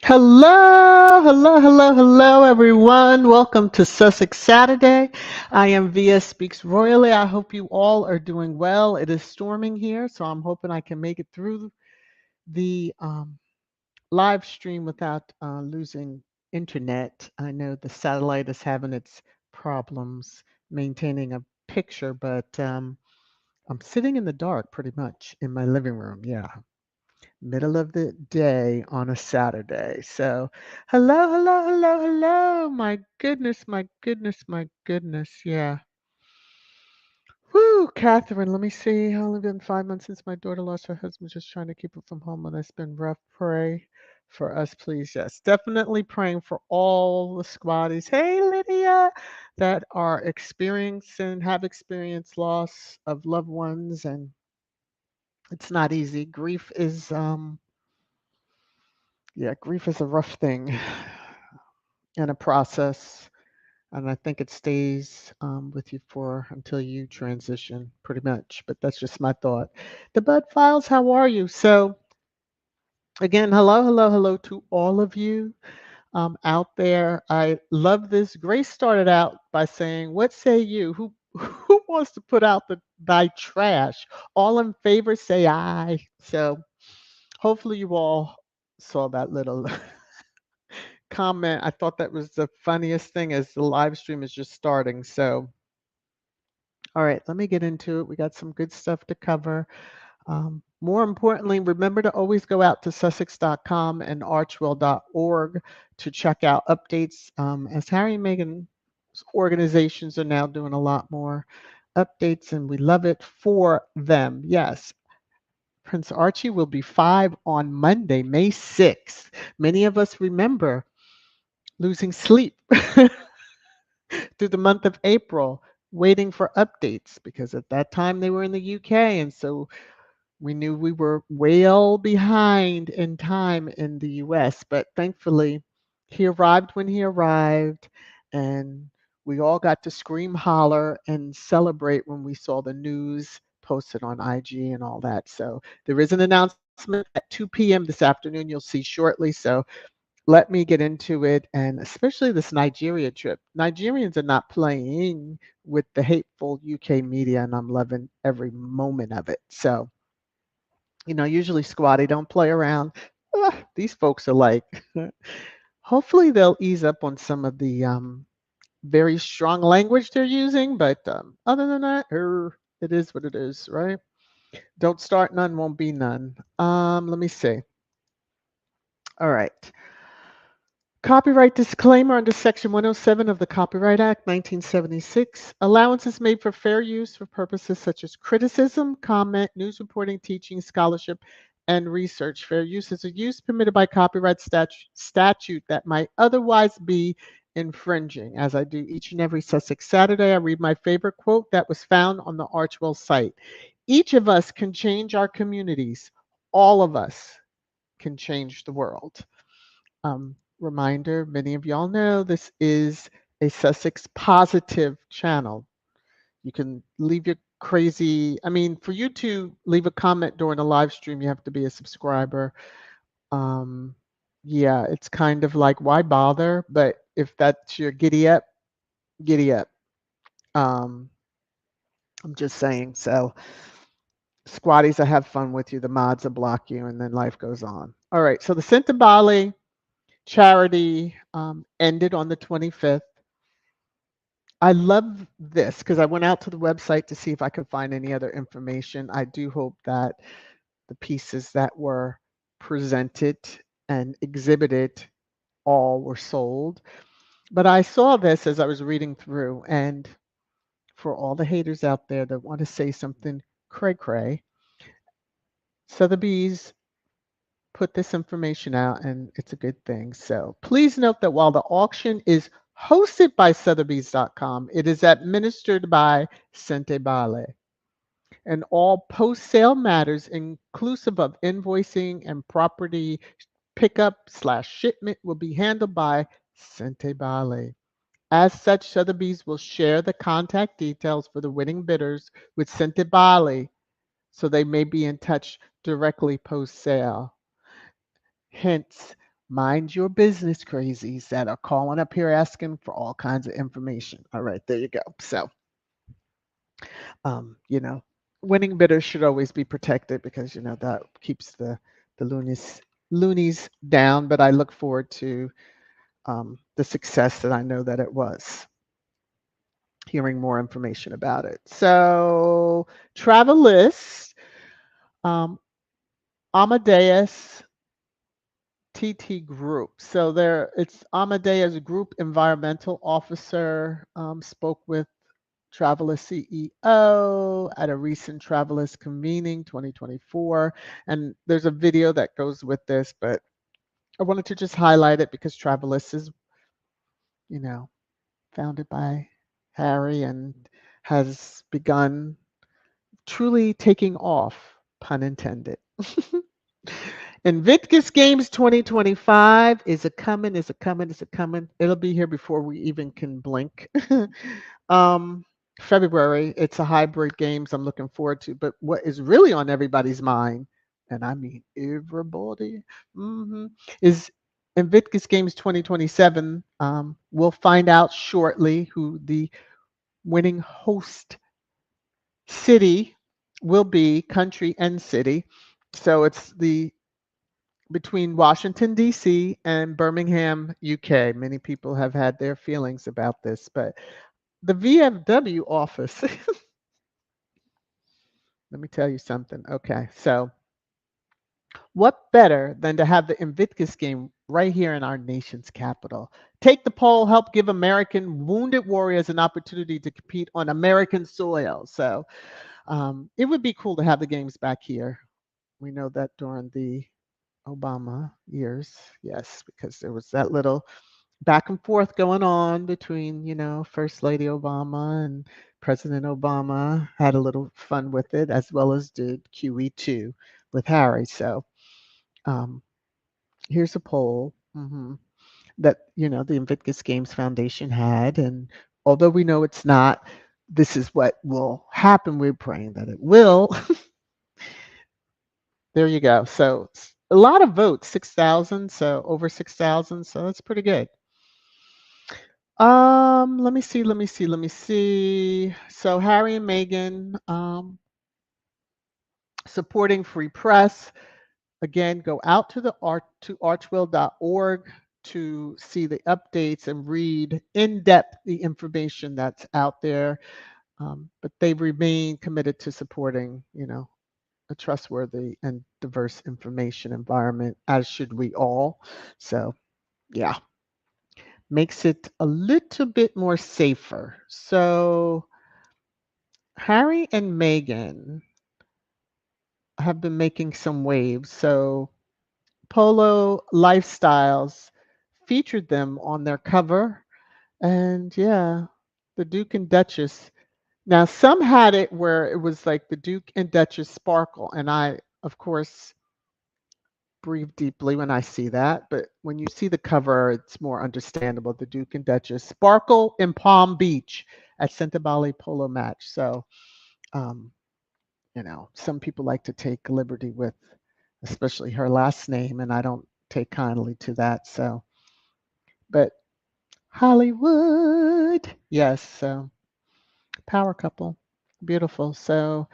Hello, everyone. Welcome to Sussex Saturday. I am VS Speaks Royally. I hope you all are doing well. It is storming here, so I'm hoping I can make it through the live stream without losing internet. I know the satellite is having its problems maintaining a picture, but I'm sitting in the dark pretty much in my living room. Yeah, middle of the day on a Saturday. So, hello. My goodness, my goodness, my goodness. Yeah. Whoo, Catherine, let me see. It's only been 5 months since my daughter lost her husband. Just trying to keep her from home, and it's been rough. Pray for us, please. Yes, definitely praying for all the squaddies. Hey, Lydia, that are have experienced loss of loved ones, and it's not easy. Grief is a rough thing and a process, and I think it stays with you for until you transition, pretty much. But that's just my thought. The Bud Files, how are you? So again, hello to all of you out there. I love this. Grace started out by saying, "What say you? Who who wants to put out thy trash? All in favor, say aye." So hopefully you all saw that little comment. I thought that was the funniest thing as the live stream is just starting. So, all right, let me get into it. We got some good stuff to cover. More importantly, remember to always go out to Sussex.com and Archewell.org to check out updates. As Harry and Meghan organizations are now doing a lot more updates, and we love it for them. Yes, Prince Archie will be 5 on Monday, May 6th. Many of us remember losing sleep through the month of April, waiting for updates because at that time they were in the UK. And so we knew we were well behind in time in the US. But thankfully, he arrived when he arrived. And we all got to scream, holler, and celebrate when we saw the news posted on IG and all that. So there is an announcement at 2 p.m. this afternoon, you'll see shortly. So let me get into it, and especially this Nigeria trip. Nigerians are not playing with the hateful UK media, and I'm loving every moment of it. So, usually Squatty don't play around. These folks are like, hopefully they'll ease up on some of the very strong language they're using, but other than that, it is what it is, right? Don't start none, won't be none. Let me see. All right. Copyright disclaimer under Section 107 of the Copyright Act 1976. Allowance is made for fair use for purposes such as criticism, comment, news reporting, teaching, scholarship, and research. Fair use is a use permitted by copyright statute that might otherwise be infringing. As I do each and every Sussex Saturday, I read my favorite quote that was found on the Archewell site. Each of us can change our communities. All of us can change the world. Reminder, many of y'all know this is a Sussex positive channel. You can leave your for you to leave a comment during a live stream, you have to be a subscriber. Um, yeah, it's kind of like, why bother? But if that's your giddy up, giddy up. Um, I'm just saying. So, squatties, I have fun with you. The mods will block you, and then life goes on. All right. So the Bali charity ended on the 25th. I love this because I went out to the website to see if I could find any other information. I do hope that the pieces that were presented and exhibited all were sold. But I saw this as I was reading through, and for all the haters out there that want to say something cray cray, Sotheby's put this information out, and it's a good thing. So please note that while the auction is hosted by Sotheby's.com, it is administered by Sente Bale. And all post-sale matters, inclusive of invoicing and property pickup/shipment, will be handled by Sente Bale. As such, Sotheby's will share the contact details for the winning bidders with Sente Bale so they may be in touch directly post-sale. Hence, Mind your business, crazies that are calling up here asking for all kinds of information. All right, there you go. So, you know, winning bidders should always be protected because that keeps the loonies down. But I look forward to the success that I know that it was. Hearing more information about it. So, travel list, um, Amadeus TT Group. So it's Amadeus Group Environmental Officer spoke with Travelers CEO at a recent Travelers convening 2024. And there's a video that goes with this, but I wanted to just highlight it because Travelers is, you know, founded by Harry and has begun truly taking off, pun intended. Invictus Games 2025 is a coming, is a coming, is a coming. It'll be here before we even can blink. um, February, it's a hybrid games I'm looking forward to. But what is really on everybody's mind, and I mean everybody, is Invictus Games 2027. We'll find out shortly who the winning host city will be, country and city. So it's the between Washington, D.C. and Birmingham, UK. Many people have had their feelings about this, but the VFW office, let me tell you something. Okay, so what better than to have the Invictus game right here in our nation's capital? Take the poll, help give American wounded warriors an opportunity to compete on American soil. So it would be cool to have the games back here. We know that during the Obama years, yes, because there was that little back and forth going on between, First Lady Obama and President Obama. Had a little fun with it, as well as did QE2 with Harry. So um, here's a poll that, the Invictus Games Foundation had. And although we know it's not, this is what will happen. We're praying that it will. There you go. So a lot of votes, 6,000. So over 6,000. So that's pretty good. Let me see. So Harry and Meghan supporting free press. Again, go out to to archewell.org to see the updates and read in depth the information that's out there. But they remain committed to supporting, a trustworthy and diverse information environment, as should we all. So, yeah, makes it a little bit more safer. So, Harry and Meghan have been making some waves. So, Polo Lifestyles featured them on their cover. And yeah, the Duke and Duchess. Now, some had it where it was like the Duke and Duchess sparkle. And I, of course, breathe deeply when I see that. But when you see the cover, it's more understandable. The Duke and Duchess sparkle in Palm Beach at Centabali Polo match. So, um, some people like to take liberty with, especially her last name, and I don't take kindly to that. So, but Hollywood, yes. So, power couple, beautiful. So,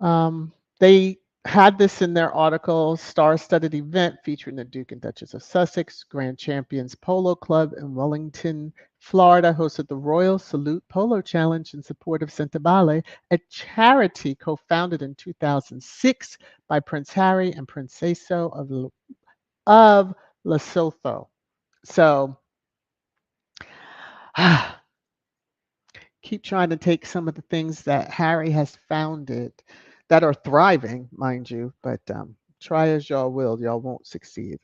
Um, they had this in their article, star-studded event featuring the Duke and Duchess of Sussex, Grand Champions Polo Club in Wellington, Florida, hosted the Royal Salute Polo Challenge in support of Centabale, a charity co-founded in 2006 by Prince Harry and Princesa of Lesotho. So, keep trying to take some of the things that Harry has founded that are thriving, mind you, but try as y'all will, y'all won't succeed.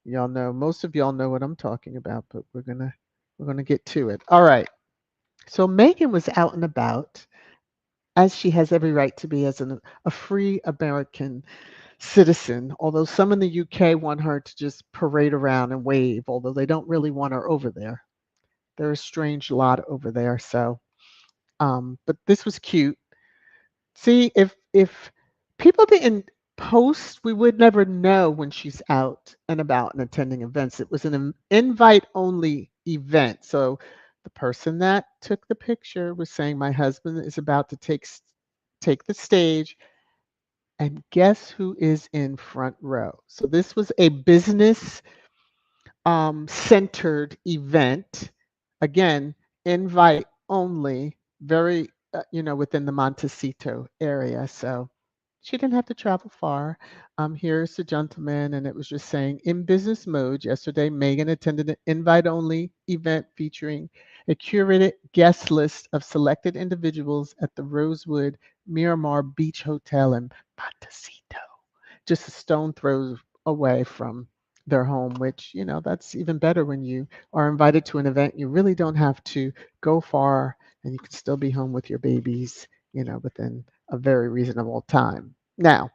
Y'all know, most of y'all know what I'm talking about, but we're gonna get to it. All right. So Meghan was out and about, as she has every right to be as a free American citizen, although some in the UK want her to just parade around and wave, although they don't really want her over there. They're a strange lot over there. So but this was cute. See, if people didn't post, we would never know when she's out and about and attending events. It was an invite only event. So the person that took the picture was saying, my husband is about to take the stage, and guess who is in front row? So this was a business centered event. Again, invite only, very, within the Montecito area. So she didn't have to travel far. Here's the gentleman, and it was just saying, in business mode, yesterday, Meghan attended an invite only event featuring a curated guest list of selected individuals at the Rosewood Miramar Beach Hotel in Montecito, just a stone throw away from their home, which, that's even better when you are invited to an event. You really don't have to go far, and you can still be home with your babies, within a very reasonable time. Now,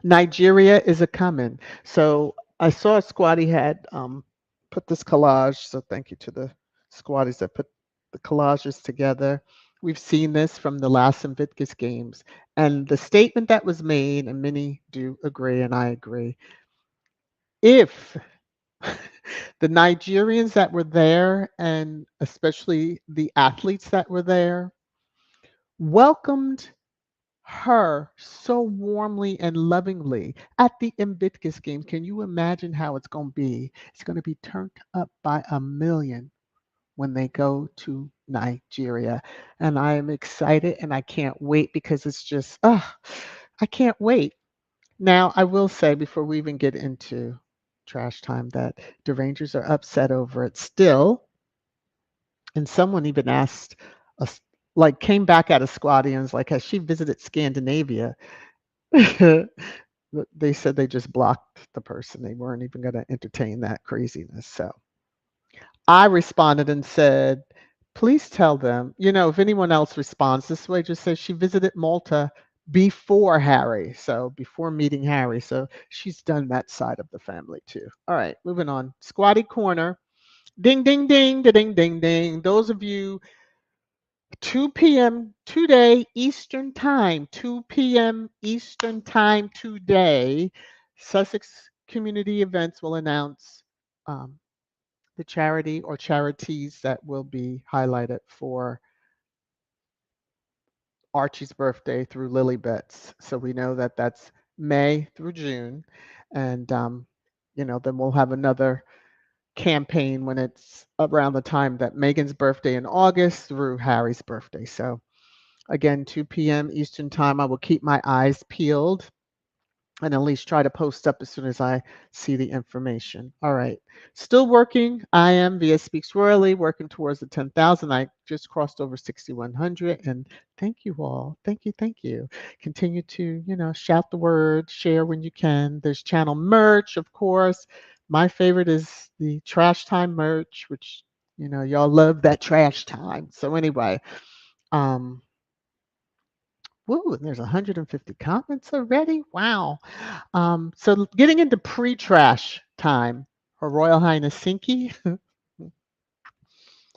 Nigeria is a coming. So I saw Squaddie had put this collage. So thank you to the Squaddies that put the collages together. We've seen this from the last Invictus Games. And the statement that was made, and many do agree, and I agree, if the Nigerians that were there, and especially the athletes that were there, welcomed her so warmly and lovingly at the Invictus game. Can you imagine how it's going to be? It's going to be turned up by a million when they go to Nigeria. And I am excited and I can't wait, because it's just, I can't wait. Now, I will say before we even get into trash time that the Rangers are upset over it still. And someone even asked us, like, came back at a Squaddy and was like, has she visited Scandinavia? They said they just blocked the person. They weren't even going to entertain that craziness. So I responded and said, please tell them, if anyone else responds this way, just say she visited Malta before Harry. So before meeting Harry. So she's done that side of the family too. All right, moving on. Squaddie Corner. Ding, ding, ding, ding, ding, ding. Those of you 2 p.m. today, Eastern Time, 2 p.m. Eastern Time today, Sussex Community Events will announce um, the charity or charities that will be highlighted for Archie's birthday through Lilybets. So we know that that's May through June. And, then we'll have another campaign when it's around the time that Meghan's birthday in August through Harry's birthday. So again, 2 p.m. Eastern Time. I will keep my eyes peeled and at least try to post up as soon as I see the information. All right. Still working. I am via Speaks Royally, working towards the 10,000. I just crossed over 6,100. And thank you all. Thank you. Thank you. Continue to, shout the word, share when you can. There's channel merch, of course. My favorite is the Trash Time merch, which, y'all love that trash time. So anyway, um, woo, there's 150 comments already. Wow. So getting into pre-trash time, Her Royal Highness Sinky,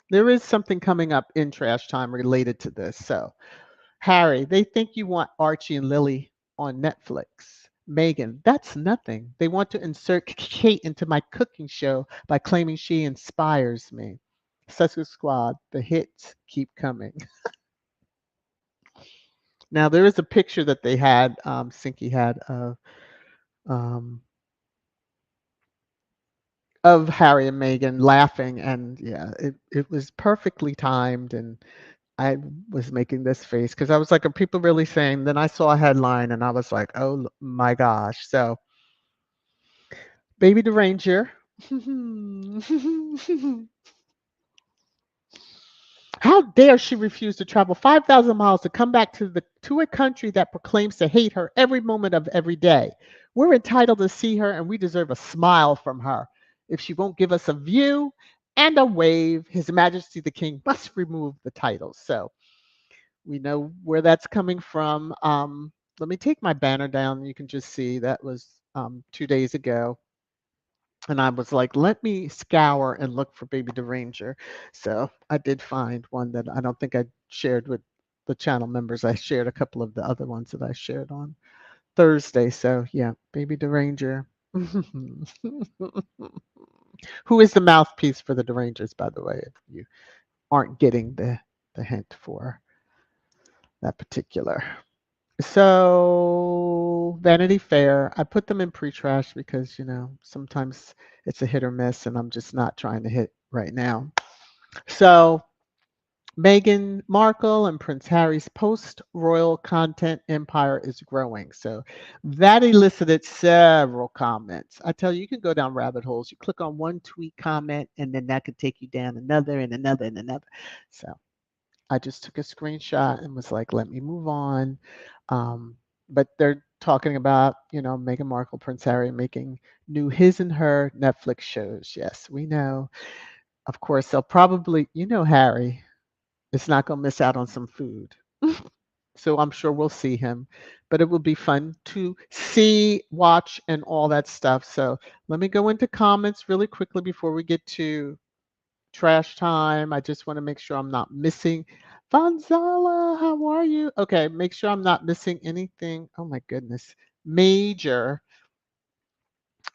there is something coming up in trash time related to this. So, Harry, they think you want Archie and Lily on Netflix. Meghan, that's nothing. They want to insert Kate into my cooking show by claiming she inspires me. Sussex Squad, the hits keep coming. Now, there is a picture that they had, Sinky had um, of Harry and Meghan laughing, and yeah, it was perfectly timed, and I was making this face because I was like, are people really saying? Then I saw a headline and I was like, oh my gosh. So Baby the Ranger. How dare she refuse to travel 5,000 miles to come back to a country that proclaims to hate her every moment of every day? We're entitled to see her, and we deserve a smile from her. If she won't give us a view and a wave, His Majesty the King must remove the title. So we know where that's coming from. Let me take my banner down. You can just see that was 2 days ago. And I was like, let me scour and look for Baby the Ranger. So I did find one that I don't think I shared with the channel members. I shared a couple of the other ones that I shared on Thursday. So yeah, Baby Deranger. Who is the mouthpiece for the Derangers, by the way, if you aren't getting the hint for that particular. So Vanity Fair, I put them in pre-trash because, sometimes it's a hit or miss and I'm just not trying to hit right now. So Meghan Markle and Prince Harry's post-royal content empire is growing. So that elicited several comments. I tell you, you can go down rabbit holes. You click on one tweet comment, and then that could take you down another and another and another. So I just took a screenshot and was like, let me move on. But they're talking about, Meghan Markle, Prince Harry making new his and her Netflix shows. Yes, we know. Of course, they'll probably, Harry is not going to miss out on some food. So I'm sure we'll see him, but it will be fun to see, watch, and all that stuff. So let me go into comments really quickly before we get to trash time. I just want to make sure I'm not missing. Vanzala, how are you? Okay, make sure I'm not missing anything. Oh my goodness. Major.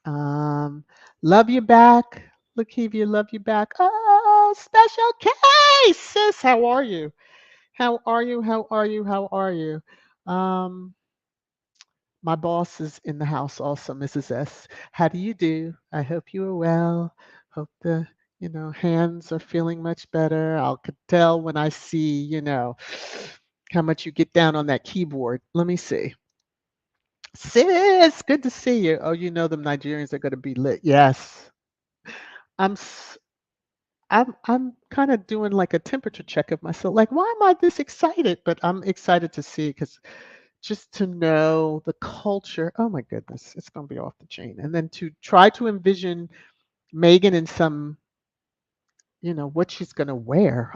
Um, love you back. Lakivia, love you back. Oh, special case, sis. How are you? How are you? How are you? How are you? Um, my boss is in the house also, Mrs. S. How do you do? I hope you are well. Hope the, hands are feeling much better. I could tell when I see, how much you get down on that keyboard. Let me see. Sis, good to see you. Oh, them Nigerians are going to be lit. Yes. I'm s- I'm kind of doing like a temperature check of myself. Like, why am I this excited? But I'm excited to see because just to know the culture. Oh my goodness, it's going to be off the chain. And then to try to envision Meghan in some, what she's going to wear.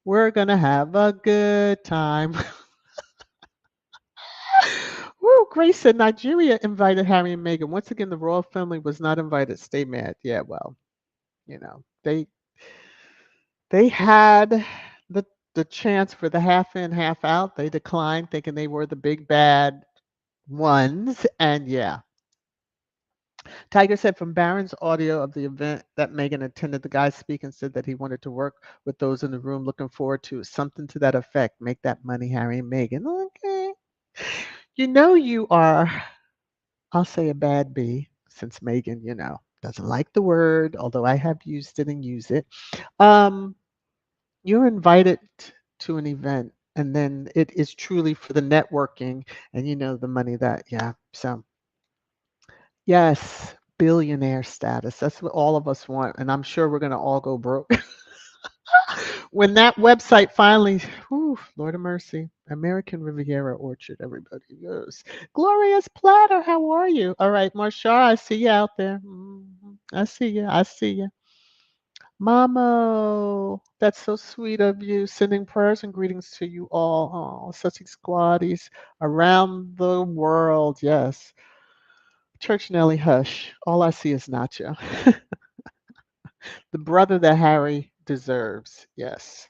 We're going to have a good time. Woo, Grace said Nigeria invited Harry and Meghan. Once again, the royal family was not invited. Stay mad. Yeah, well, they had the the chance for the half in, half out. They declined, thinking they were the big bad ones. And yeah, Tiger said from Barron's audio of the event that Meghan attended, the guy speaking said that he wanted to work with those in the room, looking forward to something to that effect. Make that money, Harry and Meghan. Okay. You are, I'll say a bad bee, since Meghan, doesn't like the word, although I have used it and use it. Um, you're invited to an event and then it is truly for the networking and the money that, yeah. So yes, billionaire status. That's what all of us want. And I'm sure we're going to all go broke. When that website finally, whew, Lord of mercy, American Riviera Orchard, everybody goes. Glorious Platter, how are you? All right, Marsha, I see you out there. I see you. I see you. Mamo, that's so sweet of you. Sending prayers and greetings to you all. Oh, Sussex squaddies around the world. Yes. Church Nelly, hush. All I see is Nacho. The brother that Harry deserves. Yes.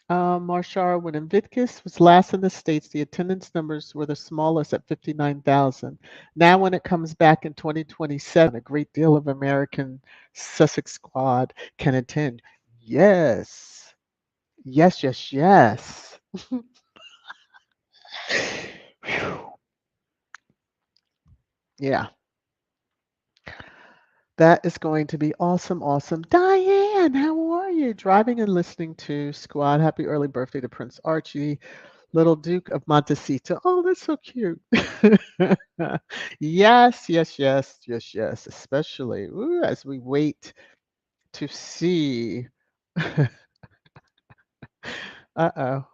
Marshall, when Invictus was last in the States, the attendance numbers were the smallest at 59,000. Now, when it comes back in 2027, a great deal of American Sussex squad can attend. Yes. Yes, yes, yes. Whew. Yeah, that is going to be awesome, awesome. Diane, how are you? Driving and listening to Squad. Happy early birthday to Prince Archie. Little Duke of Montecito. Oh, that's so cute. Yes, yes, yes, yes, yes. Especially as we wait to see. Uh-oh.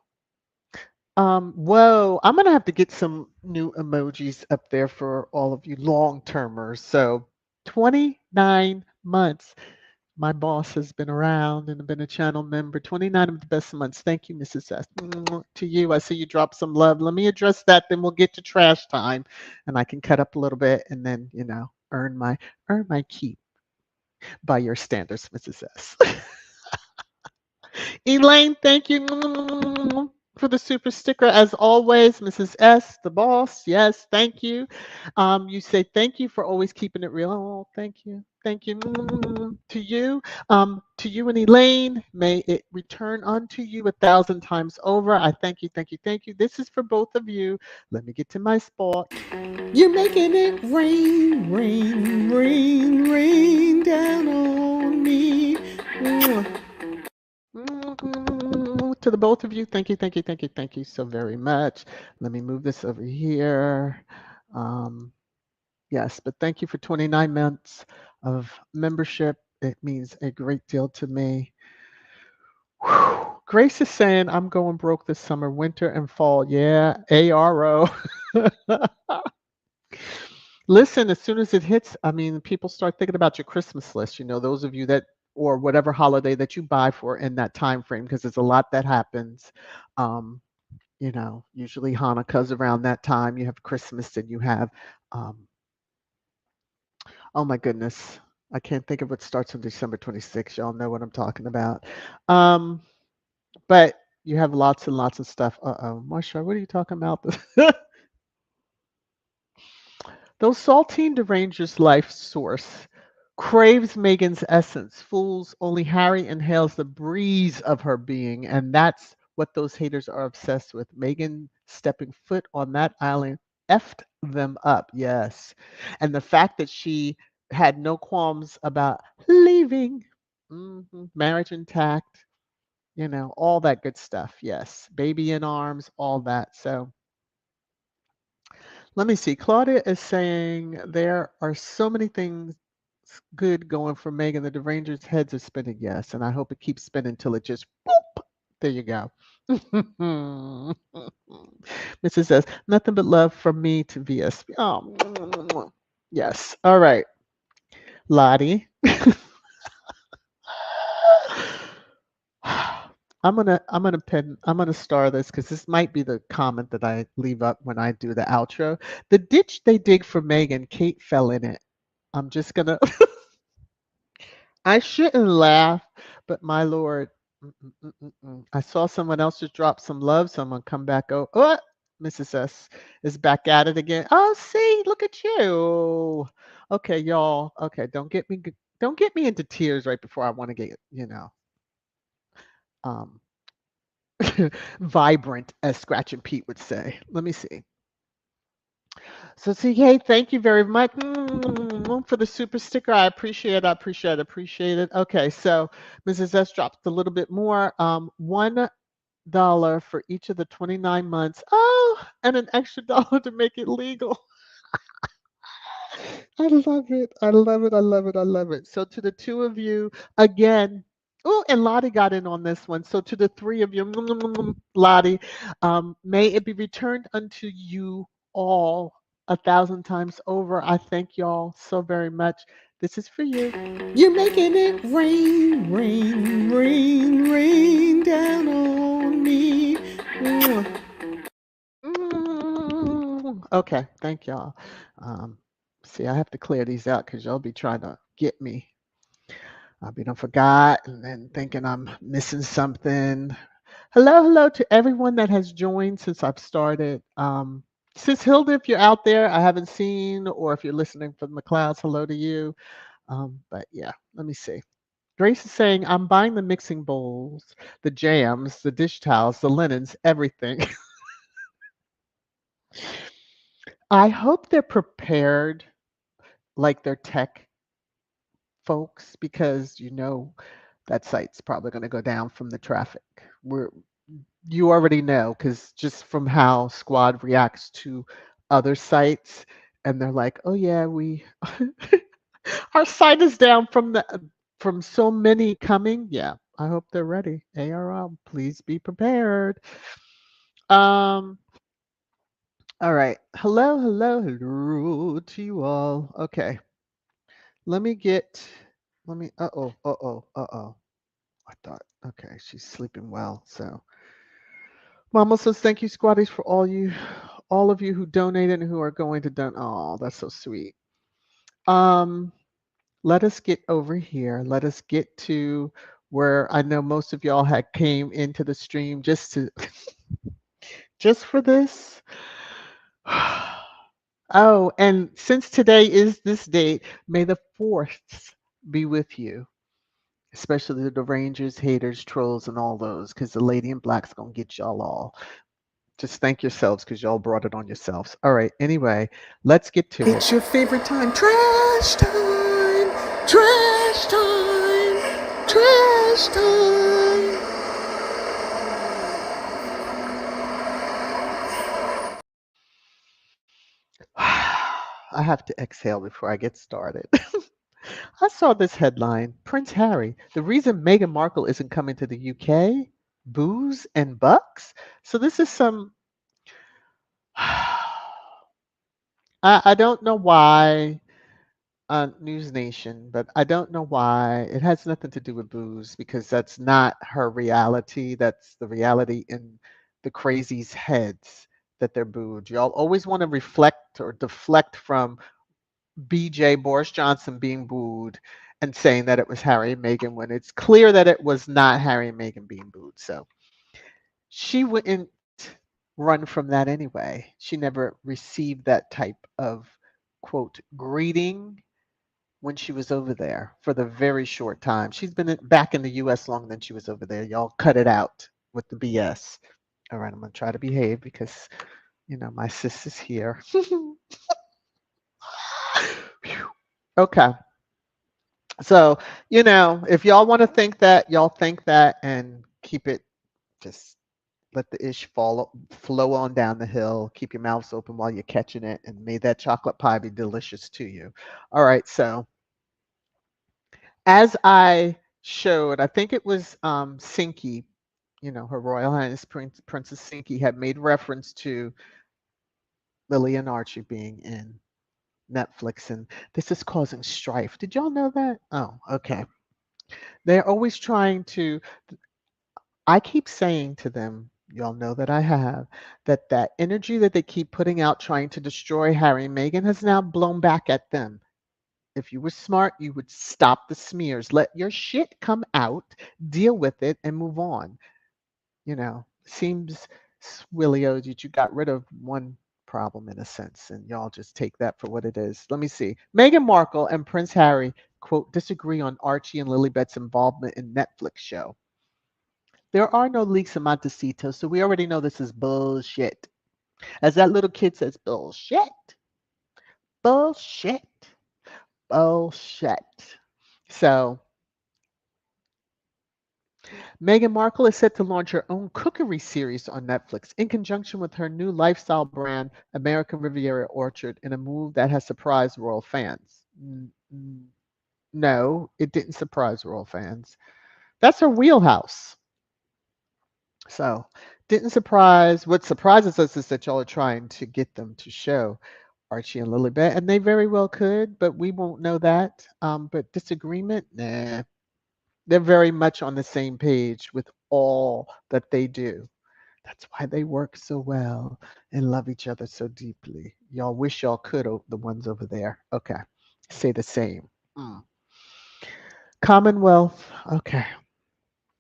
Whoa, I'm gonna have to get some new emojis up there for all of you long-termers. So 29 months. My boss has been around and been a channel member. 29 of the best months. Thank you, Mrs. S. To you. I see you drop some love. Let me address that, then we'll get to trash time. And I can cut up a little bit and then, earn my keep by your standards, Mrs. S. Elaine, thank you. for the super sticker. As always, Mrs. S, the boss. Yes, thank you. You say thank you for always keeping it real. Oh, thank you. Thank you to you. To you and Elaine, may it return unto you 1,000 times over. I thank you, thank you, thank you. This is for both of you. Let me get to my spot. You're making it rain, rain, rain, rain down on me. To the both of you, thank you, thank you, thank you, thank you so very much. Let me move this over here. Um, yes, but thank you for 29 months of membership. It means a great deal to me. Whew. Grace is saying I'm going broke this summer, winter and fall. Yeah, ARO. Listen, as soon as it hits, I mean, people start thinking about your Christmas list. Those of you that, or whatever holiday that you buy for in that time frame, because there's a lot that happens. Um, usually Hanukkah's around that time. You have Christmas, and you have, um, oh my goodness, I can't think of what starts on December 26th. Y'all know what I'm talking about. Um, but you have lots and lots of stuff. Uh-oh, Marsha, what are you talking about? Though Saltine deranges life's source, craves Megan's essence, fools only Harry inhales the breeze of her being, and that's what those haters are obsessed with. Megan stepping foot on that island effed them up, yes. And the fact that she had no qualms about leaving, marriage intact, all that good stuff, yes. Baby in arms, all that. So let me see. Claudia is saying there are so many things good going for Megan. The Derangers' heads are spinning, yes, and I hope it keeps spinning till it just boop. There you go. Mrs. says, nothing but love from me to VSP. Oh, yes. All right, Lottie. I'm gonna star this because this might be the comment that I leave up when I do the outro. The ditch they dig for Megan, Kate fell in it. I'm just gonna I shouldn't laugh, but my lord, I saw someone else just drop some love. Someone come back. Oh, Mrs. S is back at it again. Oh, see, look at you. Okay, y'all. Okay, don't get me into tears right before I want to get um vibrant, as Scratch and Pete would say. Let me see. So, CK, thank you very much for the super sticker. I appreciate it. I appreciate it. Appreciate it. Okay, so Mrs. S dropped a little bit more. $1 for each of the 29 months. Oh, and an extra dollar to make it legal. I love it. I love it. I love it. I love it. So to the two of you, again, oh, and Lottie got in on this one. So to the three of you, Lottie, may it be returned unto you all 1,000 times over. I thank y'all so very much. This is for you. You're making it rain, rain, rain, rain down on me. Okay, thank y'all. Um, See, I have to clear these out because y'all be trying to get me. I'll be done forgot and then thinking I'm missing something. Hello, hello to everyone that has joined since I've started. Sis Hilda, if you're out there, I haven't seen, or if you're listening from the clouds, hello to you. But yeah, let me see. Grace is saying, I'm buying the mixing bowls, the jams, the dish towels, the linens, everything. I hope they're prepared like they're tech folks because that site's probably going to go down from the traffic. You already know because just from how Squad reacts to other sites, and they're like, "Oh yeah, we our site is down from so many coming." Yeah, I hope they're ready. ARL, please be prepared. Um, all right. Hello, hello, hello to you all. Okay, let me get. Let me. Uh-oh. Uh-oh. Uh-oh. I thought. Okay, she's sleeping well. So, Mama says thank you, squatties, for all of you who donated and who are going to donate. Oh, that's so sweet. Um, let us get over here. Let us get to where I know most of y'all had came into the stream just to just for this. Oh, and since today is this date, may the fourths be with you, especially the Rangers, haters, trolls, and all those, because the lady in black's gonna get y'all all. Just thank yourselves because y'all brought it on yourselves. All right, anyway, let's get to it. It's your favorite time. Trash time. Trash time. Trash time. I have to exhale before I get started. I saw this headline Prince Harry. The reason Meghan Markle isn't coming to the UK? Booze and bucks? So this is some. I don't know why News Nation, but I don't know why. It has nothing to do with booze because that's not her reality. That's the reality in the crazies' heads that they're booed. Y'all always want to reflect or deflect from BJ Boris Johnson being booed and saying that it was Harry and Meghan when it's clear that it was not Harry and Meghan being booed. So she wouldn't run from that anyway. She never received that type of quote greeting when she was over there for the very short time. She's been back in the US longer than she was over there. Y'all cut it out with the BS. All right, I'm going to try to behave because, my sis is here. Okay. So, if y'all want to think that, y'all think that and keep it, just let the ish flow on down the hill. Keep your mouths open while you're catching it, and may that chocolate pie be delicious to you. All right. So, as I showed, I think it was Sinky, Her Royal Highness Princess Sinky had made reference to Lily and Archie being in Netflix, and this is causing strife. Did y'all know that? Oh, okay. They're always trying to. I keep saying to them, y'all know that I have, that energy that they keep putting out trying to destroy Harry and Meghan has now blown back at them. If you were smart, you would stop the smears. Let your shit come out, deal with it, and move on. Seems Willio that you got rid of one problem in a sense, and y'all just take that for what it is. Let me see. Meghan Markle and Prince Harry, quote, disagree on Archie and Lilibet's involvement in Netflix show. There are no leaks in Montecito, so we already know this is bullshit. As that little kid says, bullshit, bullshit, bullshit. So, Meghan Markle is set to launch her own cookery series on Netflix in conjunction with her new lifestyle brand, American Riviera Orchard, in a move that has surprised royal fans. No, it didn't surprise royal fans. That's her wheelhouse. So, didn't surprise. What surprises us is that y'all are trying to get them to show Archie and Lilibet, and they very well could, but we won't know that. But disagreement, nah. They're very much on the same page with all that they do. That's why they work so well and love each other so deeply. Y'all wish y'all could, the ones over there. Okay. Say the same. Mm. Commonwealth. Okay.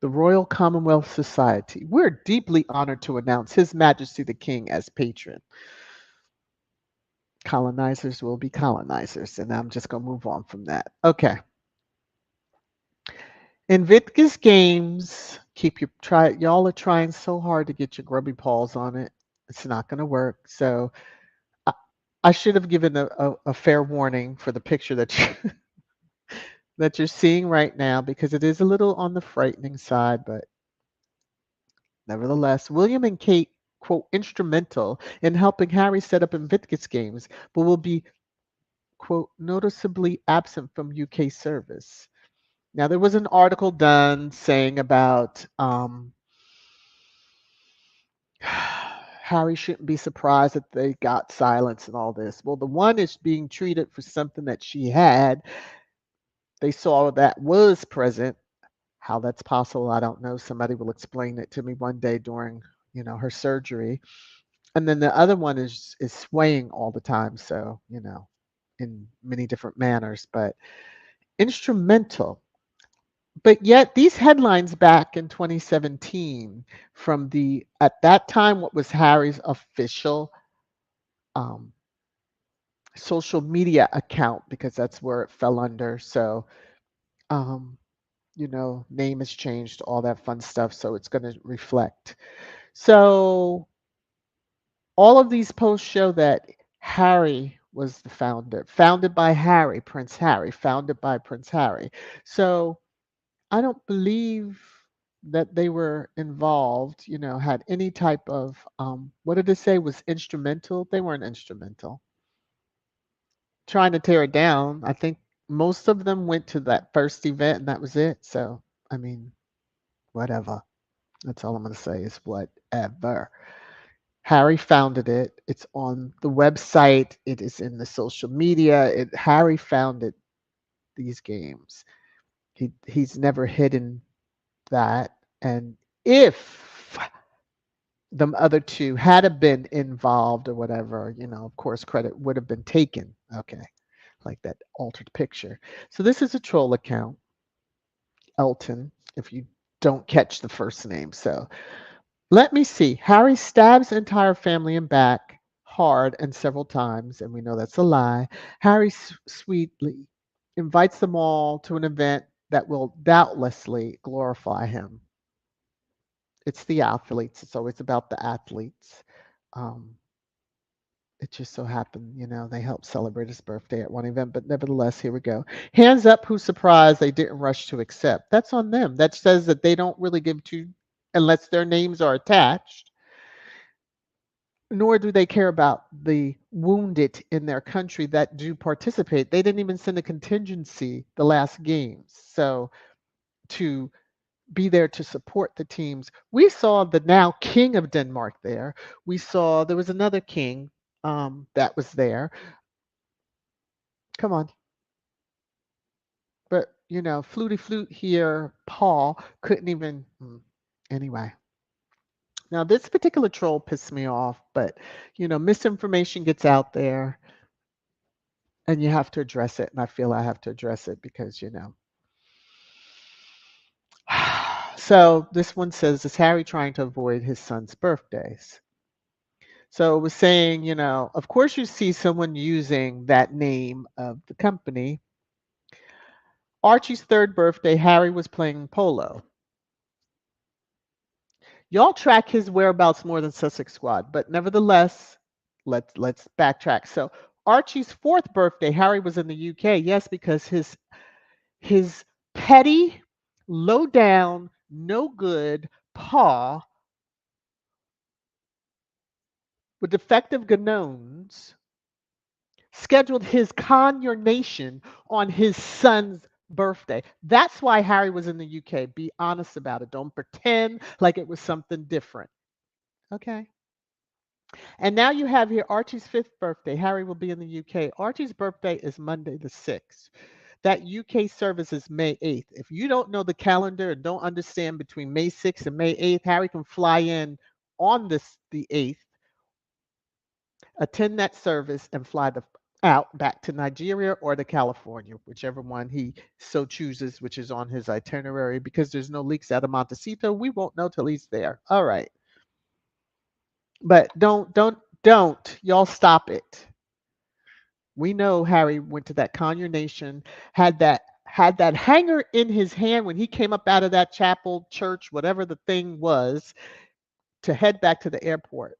The Royal Commonwealth Society. We're deeply honored to announce His Majesty the King as patron. Colonizers will be colonizers, and I'm just going to move on from that. Okay. Invictus Games, y'all are trying so hard to get your grubby paws on it. It's not going to work. So I should have given a fair warning for the picture that that you're seeing right now because it is a little on the frightening side, but nevertheless, William and Kate, quote, instrumental in helping Harry set up Invictus Games, but will be, quote, noticeably absent from UK service. Now, there was an article done saying about Harry shouldn't be surprised that they got silence and all this. Well, the one is being treated for something that she had. They saw that was present. How that's possible, I don't know. Somebody will explain it to me one day during, her surgery. And then the other one is swaying all the time, so, in many different manners, but instrumental. But yet these headlines back in 2017 from the at that time what was Harry's official um, social media account because that's where it fell under. So um, name has changed, all that fun stuff. So it's going to reflect. So all of these posts show that Harry was the founder, founded by Harry, Prince Harry, founded by Prince Harry. So I don't believe that they were involved, had any type of, what did it say was instrumental? They weren't instrumental. Trying to tear it down. I think most of them went to that first event and that was it. So, I mean, whatever. That's all I'm going to say is whatever. Harry founded it. It's on the website. It is in the social media. Harry founded these games. He's never hidden that. And if the other two had have been involved or whatever, of course, credit would have been taken. Okay, like that altered picture. So this is a troll account, Elton. If you don't catch the first name, so let me see. Harry stabs the entire family in back hard and several times, and we know that's a lie. Harry sweetly invites them all to an event that will doubtlessly glorify him. It's the athletes. It's always about the athletes. Um, it just so happened, they helped celebrate his birthday at one event, but nevertheless, here we go. Hands up, who's surprised they didn't rush to accept. That's on them. That says that they don't really give to unless their names are attached, nor do they care about the wounded in their country that do participate. They didn't even send a contingency the last games. So to be there to support the teams. We saw the now king of Denmark there. We saw there was another king that was there. Come on. But, fluty flute here, Paul couldn't even. Anyway. Now, this particular troll pissed me off, but, misinformation gets out there and you have to address it. And I feel I have to address it because. So this one says, is Harry trying to avoid his son's birthdays? So it was saying, of course you see someone using that name of the company. Archie's third birthday, Harry was playing polo. Y'all track his whereabouts more than Sussex Squad, but nevertheless, let's backtrack. So Archie's fourth birthday, Harry was in the UK. Yes, because his petty, low down, no good paw with defective ganones scheduled his coronation on his son's birthday. That's why Harry was in the UK. Be honest about it. Don't pretend like it was something different. Okay. And now you have here Archie's fifth birthday. Harry will be in the UK. Archie's birthday is Monday the 6th. That UK service is May 8th. If you don't know the calendar and don't understand between May 6th and May 8th, Harry can fly in on the 8th, attend that service, and fly out back to Nigeria or to California, whichever one he so chooses, which is on his itinerary. Because there's no leaks out of Montecito, we won't know till he's there. All right. But don't. Y'all stop it. We know Harry went to that coronation, had that hanger in his hand when he came up out of that chapel, church, whatever the thing was, to head back to the airport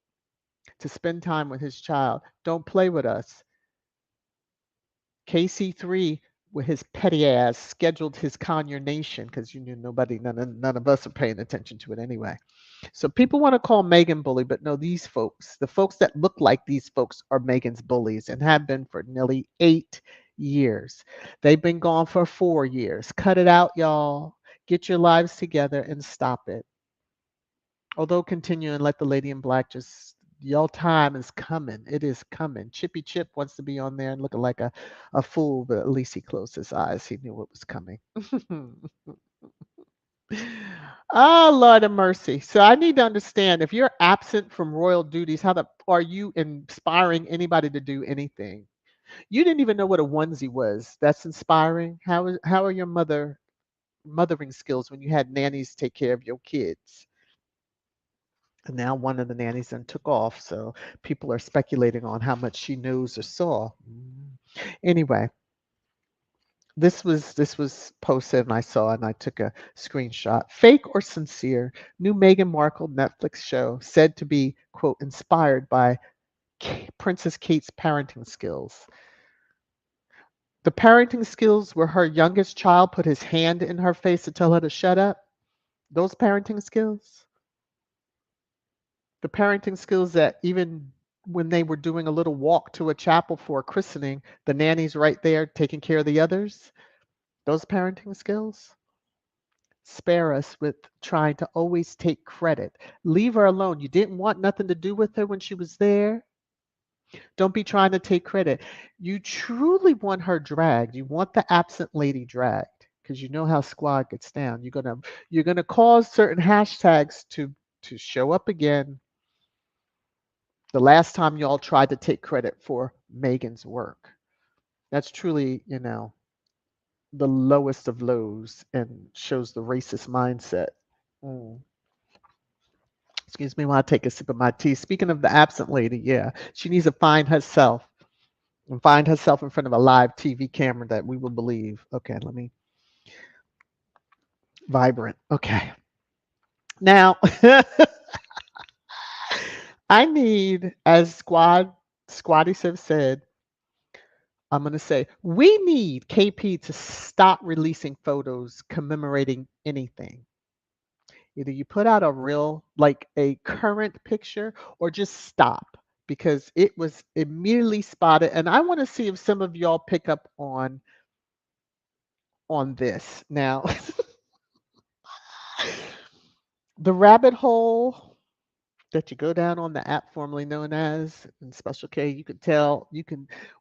to spend time with his child. Don't play with us. KC3 with his petty ass scheduled his coronation because you knew none of us are paying attention to it anyway. So people want to call Meghan bully, but no, these folks, the folks that look like these folks are Meghan's bullies and have been for nearly 8 years. They've been gone for 4 years. Cut it out, y'all. Get your lives together and stop it. Although continue and let the lady in black just y'all time is coming. It is coming. Chippy Chip wants to be on there and looking like a fool, but at least he closed his eyes. He knew what was coming. Oh, Lord of mercy. So I need to understand if you're absent from royal duties, are you inspiring anybody to do anything? You didn't even know what a onesie was. That's inspiring. How are your mother? mothering skills when you had nannies take care of your kids. And now one of the nannies then took off, so people are speculating on how much she knows or saw. Anyway, this was posted and I saw it and I took a screenshot. Fake or sincere? New Meghan Markle Netflix show said to be quote inspired by Princess Kate's parenting skills. The parenting skills where her youngest child put his hand in her face to tell her to shut up. Those parenting skills. The parenting skills that even when they were doing a little walk to a chapel for a christening, the nanny's right there taking care of the others. Those parenting skills. Spare us with trying to always take credit. Leave her alone. You didn't want nothing to do with her when she was there. Don't be trying to take credit. You truly want her dragged. You want the absent lady dragged because you know how squad gets down. You're gonna cause certain hashtags to show up again. The last time y'all tried to take credit for Megan's work. That's truly, the lowest of lows and shows the racist mindset. Mm. Excuse me while I take a sip of my tea. Speaking of the absent lady, yeah, she needs to find herself and find herself in front of a live TV camera that we will believe. Okay, let me vibrant. Okay. Now, I need, as Squaddies have said, I'm going to say, we need KP to stop releasing photos commemorating anything. Either you put out a real, like a current picture, or just stop because it was immediately spotted. And I want to see if some of y'all pick up on this. Now, the rabbit hole that you go down on the app formerly known as in Special K, you can tell,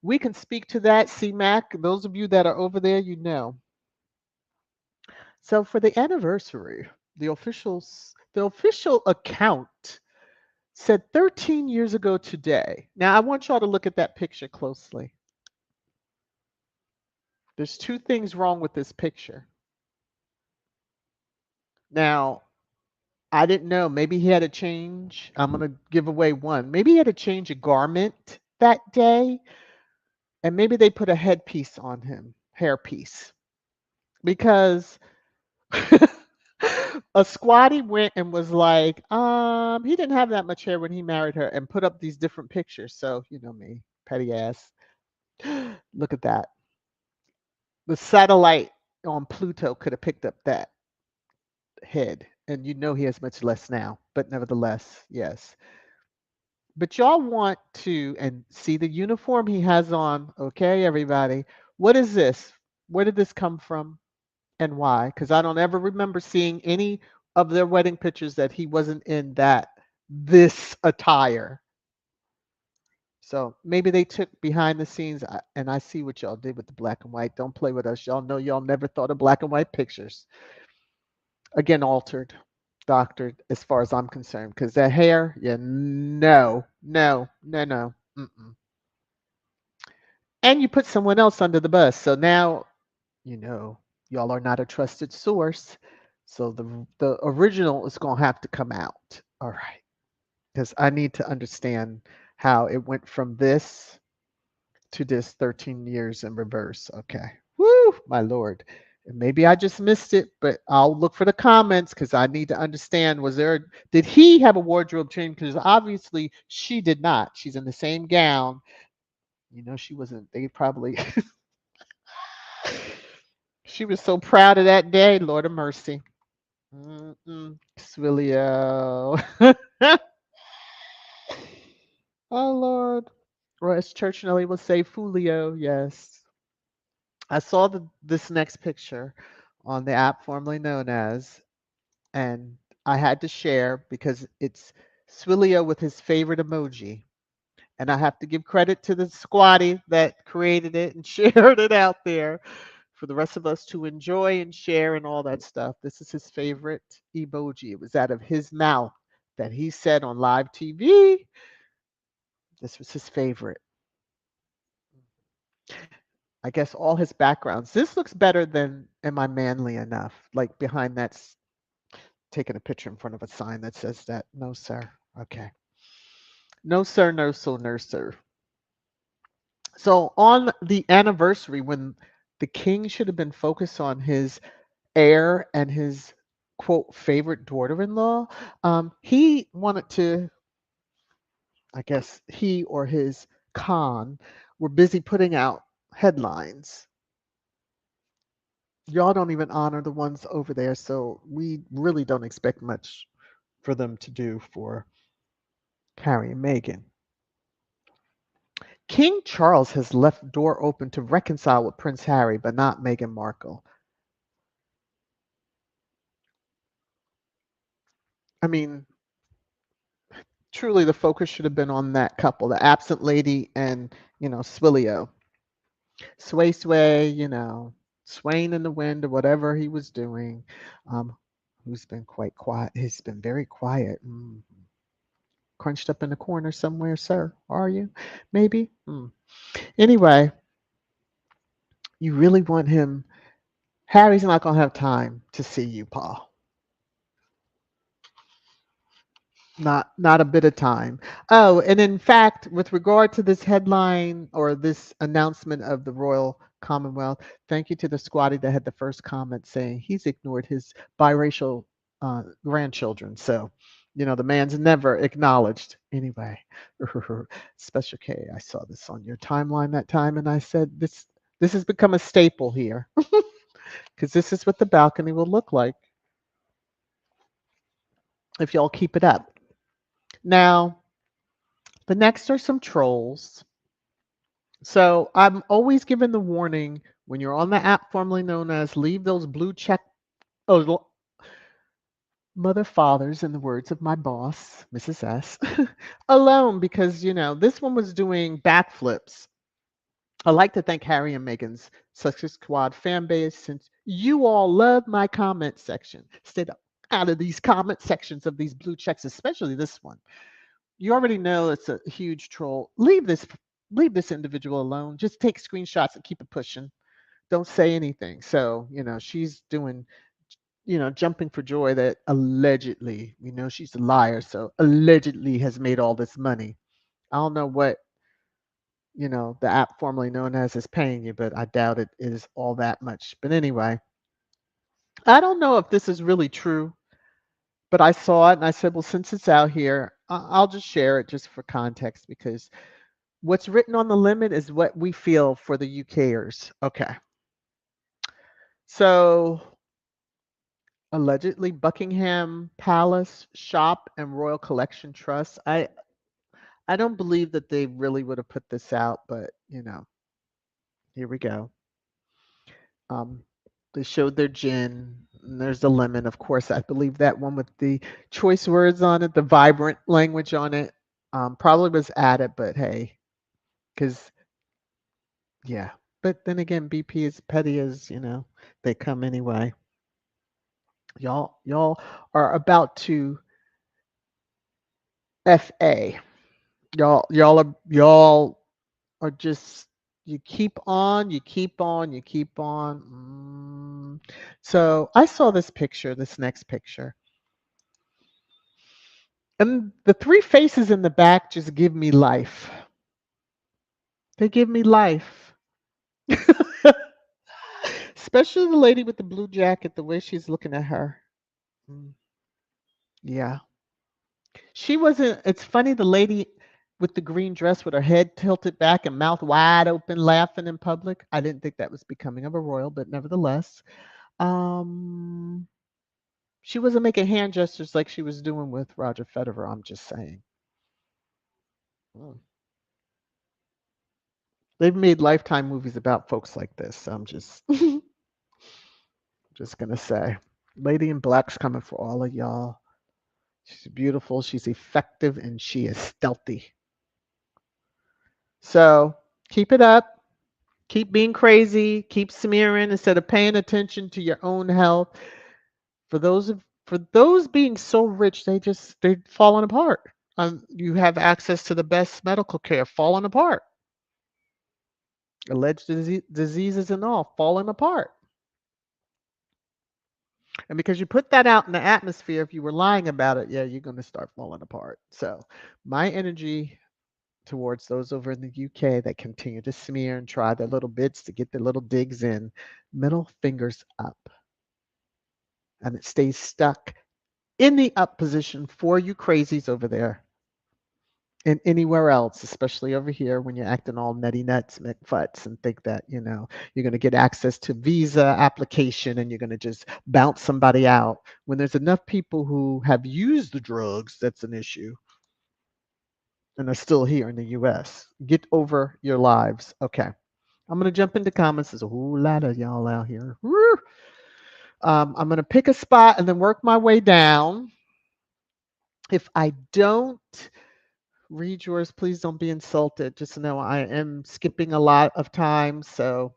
we can speak to that, CMAC. Those of you that are over there, you know. So for the anniversary, the official account said 13 years ago today. Now I want y'all to look at that picture closely. There's two things wrong with this picture. Now, I didn't know. Maybe he had to change. I'm going to give away one. Maybe he had to change a garment that day, and maybe they put a headpiece on him, hairpiece, because a squatty went and was like, he didn't have that much hair when he married her, and put up these different pictures. So, you know me, petty ass. Look at that. The satellite on Pluto could have picked up that head, and you know he has much less now, but nevertheless, yes. But y'all want to and see the uniform he has on, okay, everybody? What is this? Where did this come from and why? Because I don't ever remember seeing any of their wedding pictures that he wasn't in this attire. So maybe they took behind the scenes, and I see what y'all did with the black and white. Don't play with us. Y'all know y'all never thought of black and white pictures. Again, altered, doctored, as far as I'm concerned, because that hair, yeah, no, no, no, no. Mm-mm. And you put someone else under the bus. So now, you know, y'all are not a trusted source. So the original is going to have to come out. All right. Because I need to understand how it went from this to this 13 years in reverse. Okay. Woo, my Lord. And maybe I just missed it, but I'll look for the comments because I need to understand did he have a wardrobe change? Because obviously she did not. She's in the same gown. You know, she wasn't, they probably, she was so proud of that day. Lord of mercy. Mm-mm. Swillio. Oh, Lord. Or as Church Nelly will say, Fulio. Yes. I saw this next picture on the app formerly known as, and I had to share because it's Swillio with his favorite emoji. And I have to give credit to the squatty that created it and shared it out there for the rest of us to enjoy and share and all that stuff. This is his favorite emoji. It was out of his mouth that he said on live TV. This was his favorite. I guess all his backgrounds. This looks better than Am I Manly Enough? Like behind that's taking a picture in front of a sign that says that. No, sir. Okay. No, sir. No, sir. No, sir. So on the anniversary, when the king should have been focused on his heir and his quote favorite daughter-in-law, he wanted to, I guess he or his con were busy putting out headlines. Y'all don't even honor the ones over there, so we really don't expect much for them to do for Harry and Meghan. King Charles has left door open to reconcile with Prince Harry, but not Meghan Markle. I mean, truly the focus should have been on that couple, the absent lady and, Swillio. Sway sway, swaying in the wind or whatever he was doing. Um, who's been quite quiet. He's been very quiet. Crunched up in the corner somewhere, sir. Are you? Maybe. Anyway, you really want him. Harry's not gonna have time to see you, Paul. Not a bit of time. Oh, and in fact, with regard to this headline or this announcement of the Royal Commonwealth, thank you to the squaddie that had the first comment saying he's ignored his biracial grandchildren. So, the man's never acknowledged anyway. Special K, I saw this on your timeline that time, and I said this has become a staple here because this is what the balcony will look like if y'all keep it up. Now, the next are some trolls. So I'm always given the warning when you're on the app formerly known as leave those blue check oh, mother fathers, in the words of my boss, Mrs. S, alone because, this one was doing backflips. I'd like to thank Harry and Meghan's Sussex Squad fan base since you all love my comment section. Stay out of these comment sections of these blue checks, especially this one. You already know it's a huge troll. Leave this individual alone. Just take screenshots and keep it pushing. Don't say anything. So, she's doing, jumping for joy that allegedly, we know she's a liar, so allegedly has made all this money. I don't know what, the app formerly known as is paying you, but I doubt it is all that much. But anyway, I don't know if this is really true, but I saw it and I said, well, since it's out here, I'll just share it just for context because what's written on the limit is what we feel for the UKers. Okay. So allegedly Buckingham Palace Shop and Royal Collection Trust. I don't believe that they really would have put this out, but here we go. Um, they showed their gin. And there's the lemon, of course. I believe that one with the choice words on it, the vibrant language on it, probably was added. But hey, because yeah. But then again, BP is petty as they come anyway. Y'all are about to FA. Y'all are just you keep on, you keep on, you keep on. So I saw this next picture. And the three faces in the back just give me life. They give me life. Especially the lady with the blue jacket, the way she's looking at her. Mm, yeah. She wasn't, it's funny, the lady with the green dress with her head tilted back and mouth wide open, laughing in public. I didn't think that was becoming of a royal, but nevertheless, um, she wasn't making hand gestures like she was doing with Roger Federer. I'm just saying. Mm. They've made lifetime movies about folks like this. So I'm just gonna say, Lady in Black's coming for all of y'all. She's beautiful, she's effective, and she is stealthy. So keep it up. Keep being crazy. Keep smearing instead of paying attention to your own health. For those being so rich, they're falling apart. You have access to the best medical care, falling apart. Alleged diseases and all falling apart. And because you put that out in the atmosphere, if you were lying about it, yeah, you're going to start falling apart. So, my energy towards those over in the UK that continue to smear and try their little bits to get their little digs in, middle fingers up. And it stays stuck in the up position for you crazies over there and anywhere else, especially over here when you're acting all nutty nuts, McFuts, and think that, you're going to get access to visa application and you're going to just bounce somebody out. When there's enough people who have used the drugs, that's an issue and are still here in the US. Get over your lives. Okay. I'm going to jump into comments. There's a whole lot of y'all out here. Woo! I'm going to pick a spot and then work my way down. If I don't read yours, please don't be insulted. Just know I am skipping a lot of time. So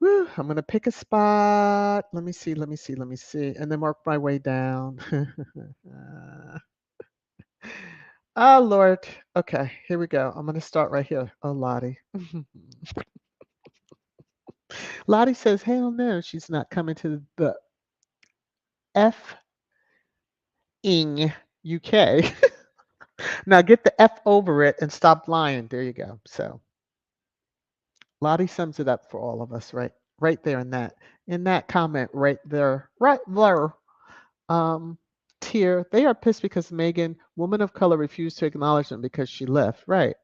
I'm going to pick a spot. Let me see. And then work my way down. Oh, Lord. Okay, here we go. I'm going to start right here. Oh, Lottie. Lottie says, hell no, she's not coming to the F-ing UK. Now get the F over it and stop lying. There you go. So Lottie sums it up for all of us, right? Right there in that comment, right there, right there. Um, Tier, they are pissed because Meghan, woman of color, refused to acknowledge them because she left. Right.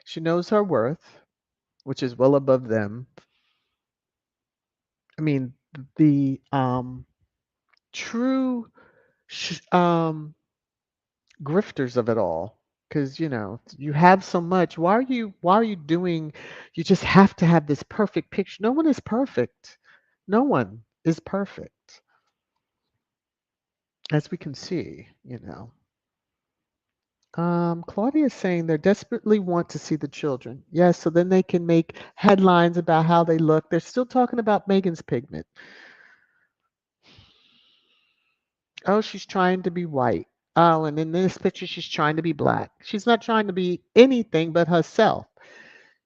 She knows her worth, which is well above them. I mean, the true grifters of it all, because you have so much. Why are you doing? You just have to have this perfect picture. No one is perfect. No one is perfect, as we can see. Claudia is saying they desperately want to see the children. Yes, so then they can make headlines about how they look. They're still talking about Meghan's pigment. Oh, she's trying to be white. Oh, and in this picture, she's trying to be black. She's not trying to be anything but herself.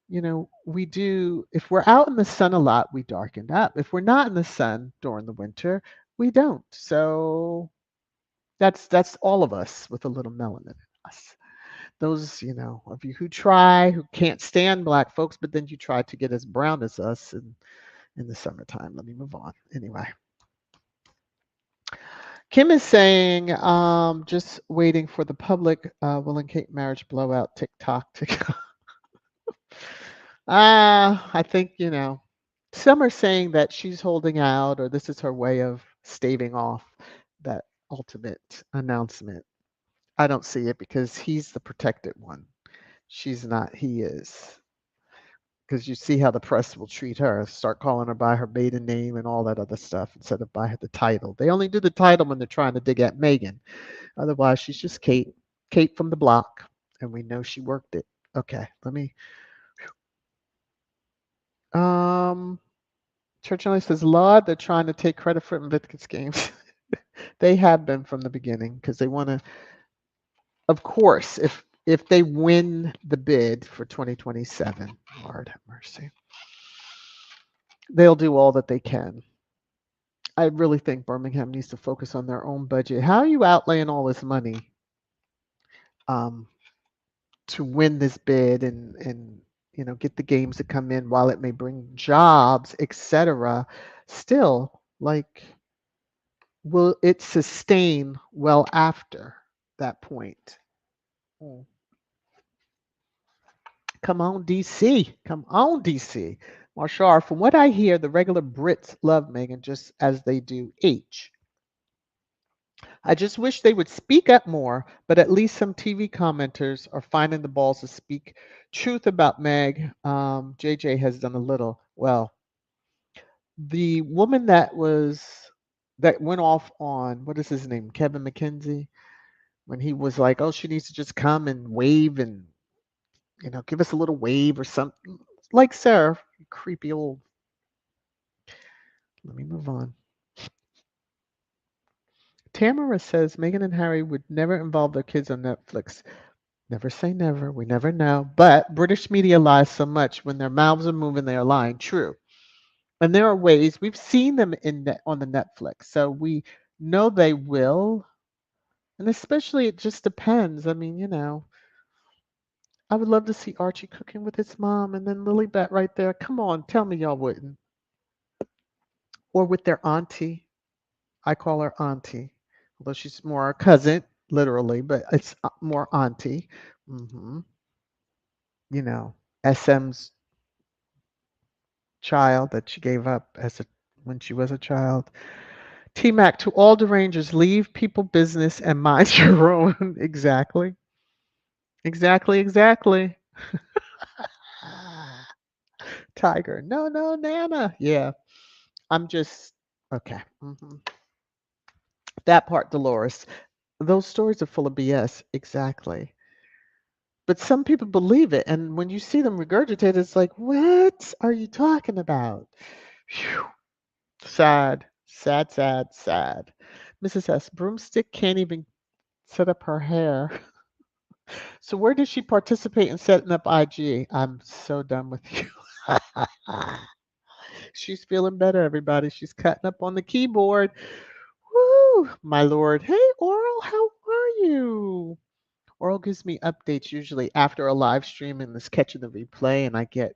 We do, if we're out in the sun a lot, we darken up. If we're not in the sun during the winter, we don't. So that's all of us with a little melanin in us. Those, of you who can't stand black folks, but then you try to get as brown as us in the summertime. Let me move on. Anyway. Kim is saying, just waiting for the public Will and Kate marriage blowout TikTok to go. I think, some are saying that she's holding out or this is her way of staving off that ultimate announcement. I don't see it because he's the protected one. She's not, he is. Because you see how the press will treat her, start calling her by her maiden name and all that other stuff instead of by the title. They only do the title when they're trying to dig at Meghan. Otherwise, she's just Kate, Kate from the block, and we know she worked it. Okay, let me. Church only says, Lord, they're trying to take credit for Invictus games. They have been from the beginning because they want to. Of course, if they win the bid for 2027, Lord have mercy, they'll do all that they can. I really think Birmingham needs to focus on their own budget. How are you outlaying all this money um, to win this bid and get the games to come in while it may bring jobs, etc.? Still, like, will it sustain well after that point? Mm. Come on, DC. Come on, DC. Marshall, from what I hear, the regular Brits love Meghan just as they do H. I just wish they would speak up more, but at least some TV commenters are finding the balls to speak truth about Meg. JJ has done a little. Well, the woman that went off on, what is his name, Kevin McKenzie, when he was like, oh, she needs to just come and wave and give us a little wave or something. Like, sir, you creepy old. Let me move on. Tamara says Meghan and Harry would never involve their kids on Netflix. Never say never. We never know. But British media lies so much. When their mouths are moving, they are lying. True. And there are ways we've seen them on the Netflix, so we know they will. And especially, it just depends. I mean, I would love to see Archie cooking with his mom, and then Lilybet right there. Come on, tell me y'all wouldn't. Or with their auntie. I call her auntie, although she's more a cousin, literally, but it's more auntie. hmm You know, SM's child that she gave up when she was a child. T Mac, to all derangers, leave people business and mind your own. Exactly. Exactly. Exactly. Tiger. No, no, Nana. Yeah. I'm just okay. That part, Dolores. Those stories are full of BS. Exactly. But some people believe it. And when you see them regurgitate, it's like, what are you talking about? Phew. Sad. Sad, sad, sad. Mrs. S. Broomstick can't even set up her hair. So where did she participate in setting up IG? I'm so done with you. She's feeling better, everybody. She's cutting up on the keyboard. Woo, my lord. Hey, Oral, how are you? Oral gives me updates usually after a live stream and is catching the replay, and I get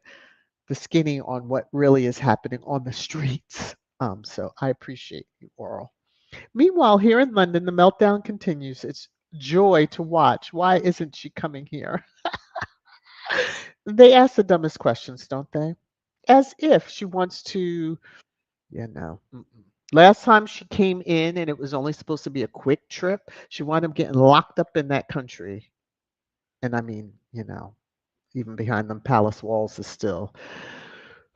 the skinny on what really is happening on the streets. So I appreciate you, Oral. Meanwhile, here in London, the meltdown continues. It's joy to watch. Why isn't she coming here? They ask the dumbest questions, don't they? As if she wants to, no. Last time she came in and it was only supposed to be a quick trip, she wound up getting locked up in that country. And I mean, even behind them palace walls is still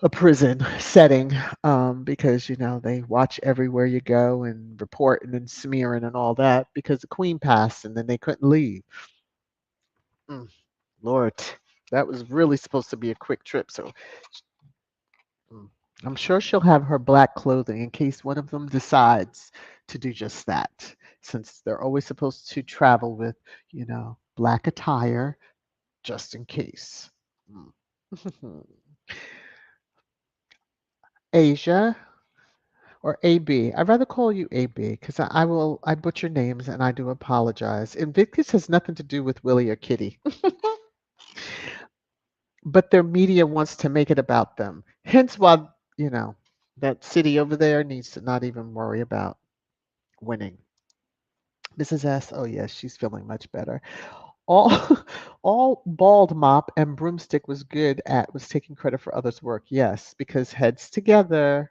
a prison setting, because, they watch everywhere you go and reporting and smearing and all that because the queen passed and then they couldn't leave. Mm, Lord, that was really supposed to be a quick trip. So mm, I'm sure she'll have her black clothing in case one of them decides to do just that, since they're always supposed to travel with, black attire just in case. Mm. Asia or AB. I'd rather call you AB because I butcher names and I do apologize. Invictus has nothing to do with Willie or Kitty, but their media wants to make it about them. Hence why, that city over there needs to not even worry about winning. Mrs. S. Oh yes, she's feeling much better. All all bald mop and broomstick was good at was taking credit for others' work. Yes, because heads together.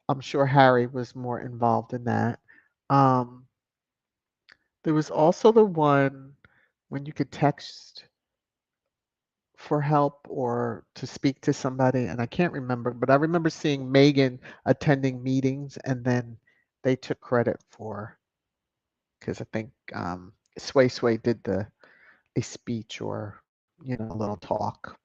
I'm sure Harry was more involved in that. Um, there was also the one when you could text for help or to speak to somebody, and I can't remember, but I remember seeing Meghan attending meetings, and then they took credit for because I think Sway Sway did a speech or a little talk.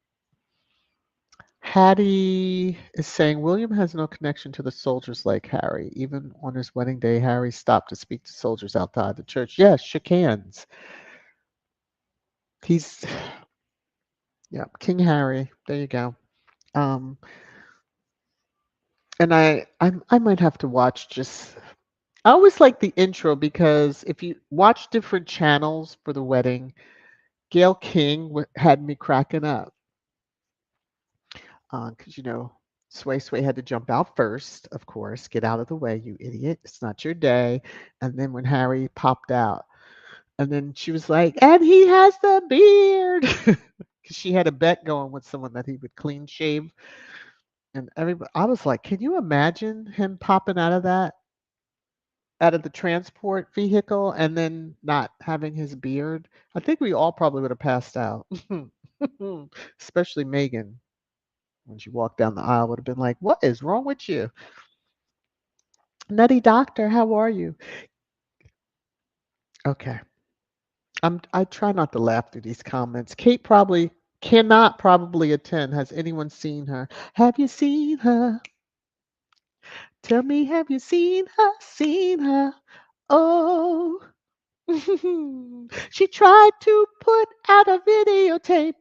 Hattie is saying William has no connection to the soldiers like Harry. Even on his wedding day, Harry stopped to speak to soldiers outside the church. Yes, shook hands. He's yeah, King Harry. There you go. Um, and I might have to watch just. I always like the intro because if you watch different channels for the wedding, Gail King had me cracking up because Sway Sway had to jump out first, of course. Get out of the way, you idiot! It's not your day. And then when Harry popped out, and then she was like, "And he has the beard," because she had a bet going with someone that he would clean shave. And everybody, I was like, "Can you imagine him popping out of the transport vehicle, and then not having his beard?" I think we all probably would have passed out, especially Megan. When she walked down the aisle, would have been like, "What is wrong with you, Nutty Doctor? How are you?" Okay, I try not to laugh through these comments. Kate probably cannot probably attend. Has anyone seen her? Have you seen her? Tell me, have you seen her? Seen her? Oh. She tried to put out a videotape,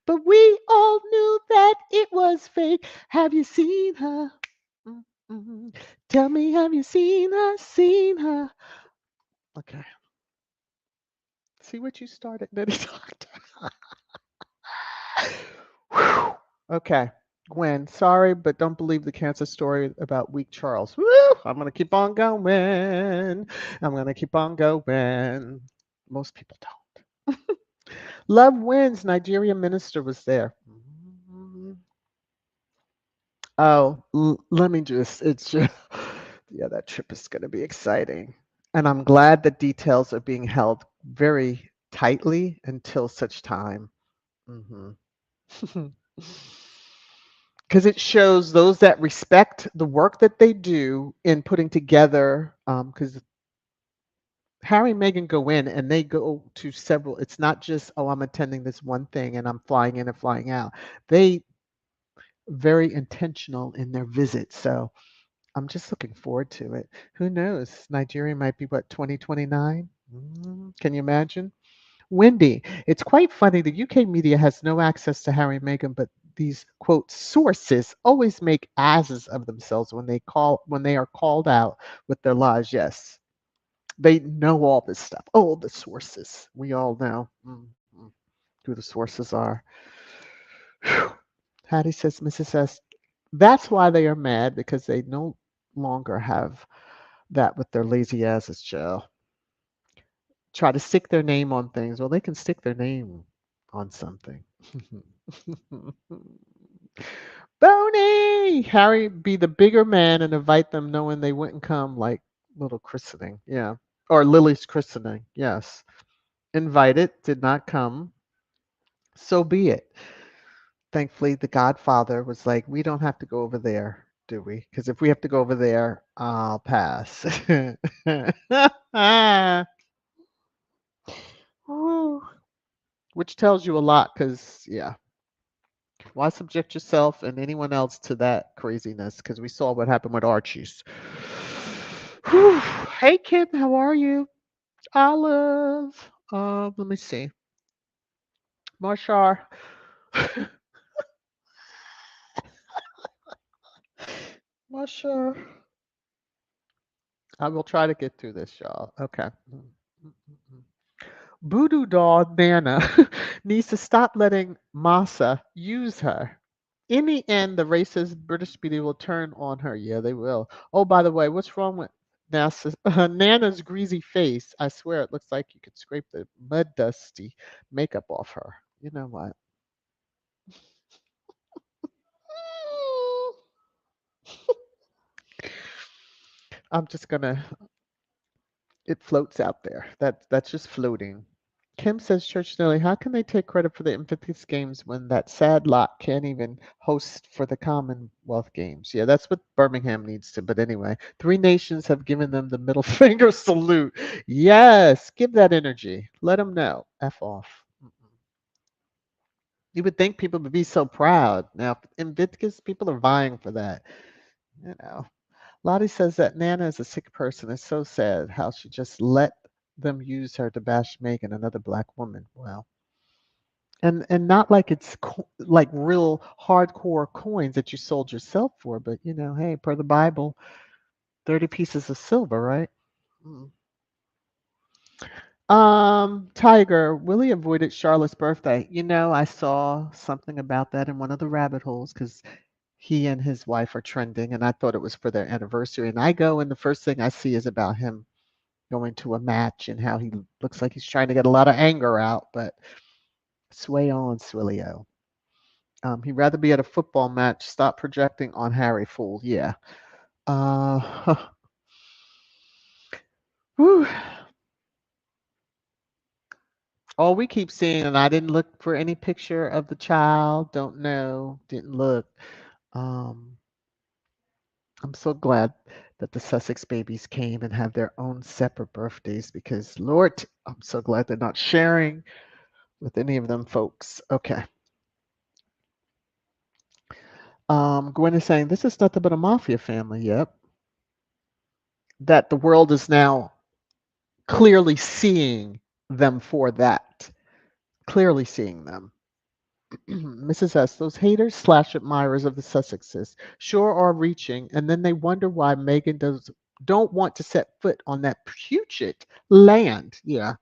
but we all knew that it was fake. Have you seen her? Mm-mm. Tell me, have you seen her? Seen her? Okay. See what you started, then he talked. Whew. Okay. Gwen, sorry, but don't believe the cancer story about weak Charles. Woo! I'm going to keep on going. I'm going to keep on going. Most people don't. Love wins. Nigerian minister was there. Oh, let me just, it's just, yeah, that trip is going to be exciting. And I'm glad the details are being held very tightly until such time. Because it shows those that respect the work that they do in putting together, because Harry and Meghan go in and they go to several, it's not just, oh, I'm attending this one thing and I'm flying in and flying out. They very intentional in their visits. So I'm just looking forward to it. Who knows? Nigeria might be what, 2029? Can you imagine? Wendy, it's quite funny. The UK media has no access to Harry and Meghan, but these quote sources always make asses of themselves when they are called out with their lies. Yes, they know all this stuff. Oh, the sources. We all know who the sources are. Whew. Hattie says, Mrs. S. That's why they are mad because they no longer have that with their lazy asses, Joe. Try to stick their name on things. Well, they can stick their name on something. Boney! Harry be the bigger man and invite them knowing they wouldn't come like little christening. Yeah. Or Lily's christening. Yes. Invited, did not come. So be it. Thankfully, the Godfather was like, we don't have to go over there, do we? Because if we have to go over there, I'll pass. Woo. Which tells you a lot because, yeah, why subject yourself and anyone else to that craziness? Because we saw what happened with Archie's. Whew. Hey, Kim, how are you? Olive. Let me see. Marshar. Marshar. I will try to get through this, y'all. Okay. Voodoo doll Nana needs to stop letting Masa use her. In the end, the racist British media will turn on her. Yeah, they will. Oh, by the way, what's wrong with Nana's greasy face? I swear it looks like you could scrape the mud dusty makeup off her. You know what? I'm just gonna. It floats out there. That's just floating. Kim says, Church Nelly, how can they take credit for the Invictus Games when that sad lot can't even host for the Commonwealth Games? Yeah, that's what Birmingham needs to. But anyway, three nations have given them the middle finger salute. Yes, give that energy. Let them know. F off. You would think people would be so proud. Now, Invictus, people are vying for that. You know. Lottie says that Nana is a sick person. It's so sad how she just let them use her to bash Megan, another black woman. Wow. And not like it's like real hardcore coins that you sold yourself for, but hey, per the Bible, 30 pieces of silver, right? Mm. Tiger, Willie avoided Charlotte's birthday. I saw something about that in one of the rabbit holes because he and his wife are trending, and I thought it was for their anniversary. And I go, and the first thing I see is about him going to a match and how he looks like he's trying to get a lot of anger out. But sway on, Swillio. He'd rather be at a football match. Stop projecting on Harry, fool. Yeah. Uh, whew. All we keep seeing, and I didn't look for any picture of the child. Don't know. Didn't look. Um, I'm so glad that the Sussex babies came and have their own separate birthdays because, Lord, I'm so glad they're not sharing with any of them folks. Okay. Gwen is saying this is nothing but a mafia family. Yep. That the world is now clearly seeing them for that. Clearly seeing them. Mrs. S, those haters slash admirers of the Sussexes sure are reaching, and then they wonder why Meghan don't want to set foot on that putrid land. Yeah.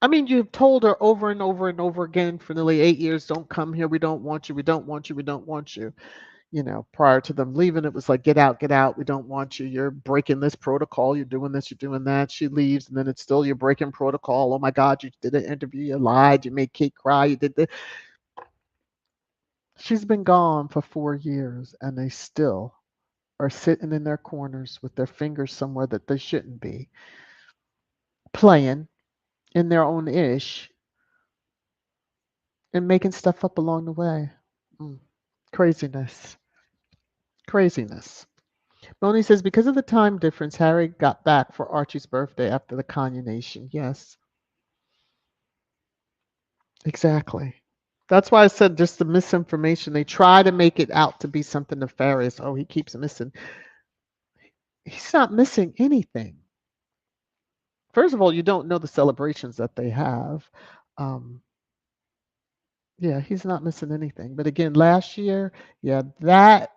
I mean, you've told her over and over and over again for nearly 8 years, don't come here. We don't want you. We don't want you. We don't want you. Prior to them leaving, it was like, get out, get out. We don't want you. You're breaking this protocol. You're doing this, you're doing that. She leaves, and then it's still you're breaking protocol. Oh my God, you did an interview. You lied. You made Kate cry. You did this. She's been gone for 4 years, and they still are sitting in their corners with their fingers somewhere that they shouldn't be, playing in their own ish and making stuff up along the way. Mm. Craziness. Craziness. Moni says, because of the time difference, Harry got back for Archie's birthday after the conunation. Yes, exactly. That's why I said just the misinformation. They try to make it out to be something nefarious. Oh, he keeps missing. He's not missing anything. First of all, you don't know the celebrations that they have. Um, yeah, he's not missing anything. But again, last year, yeah, that,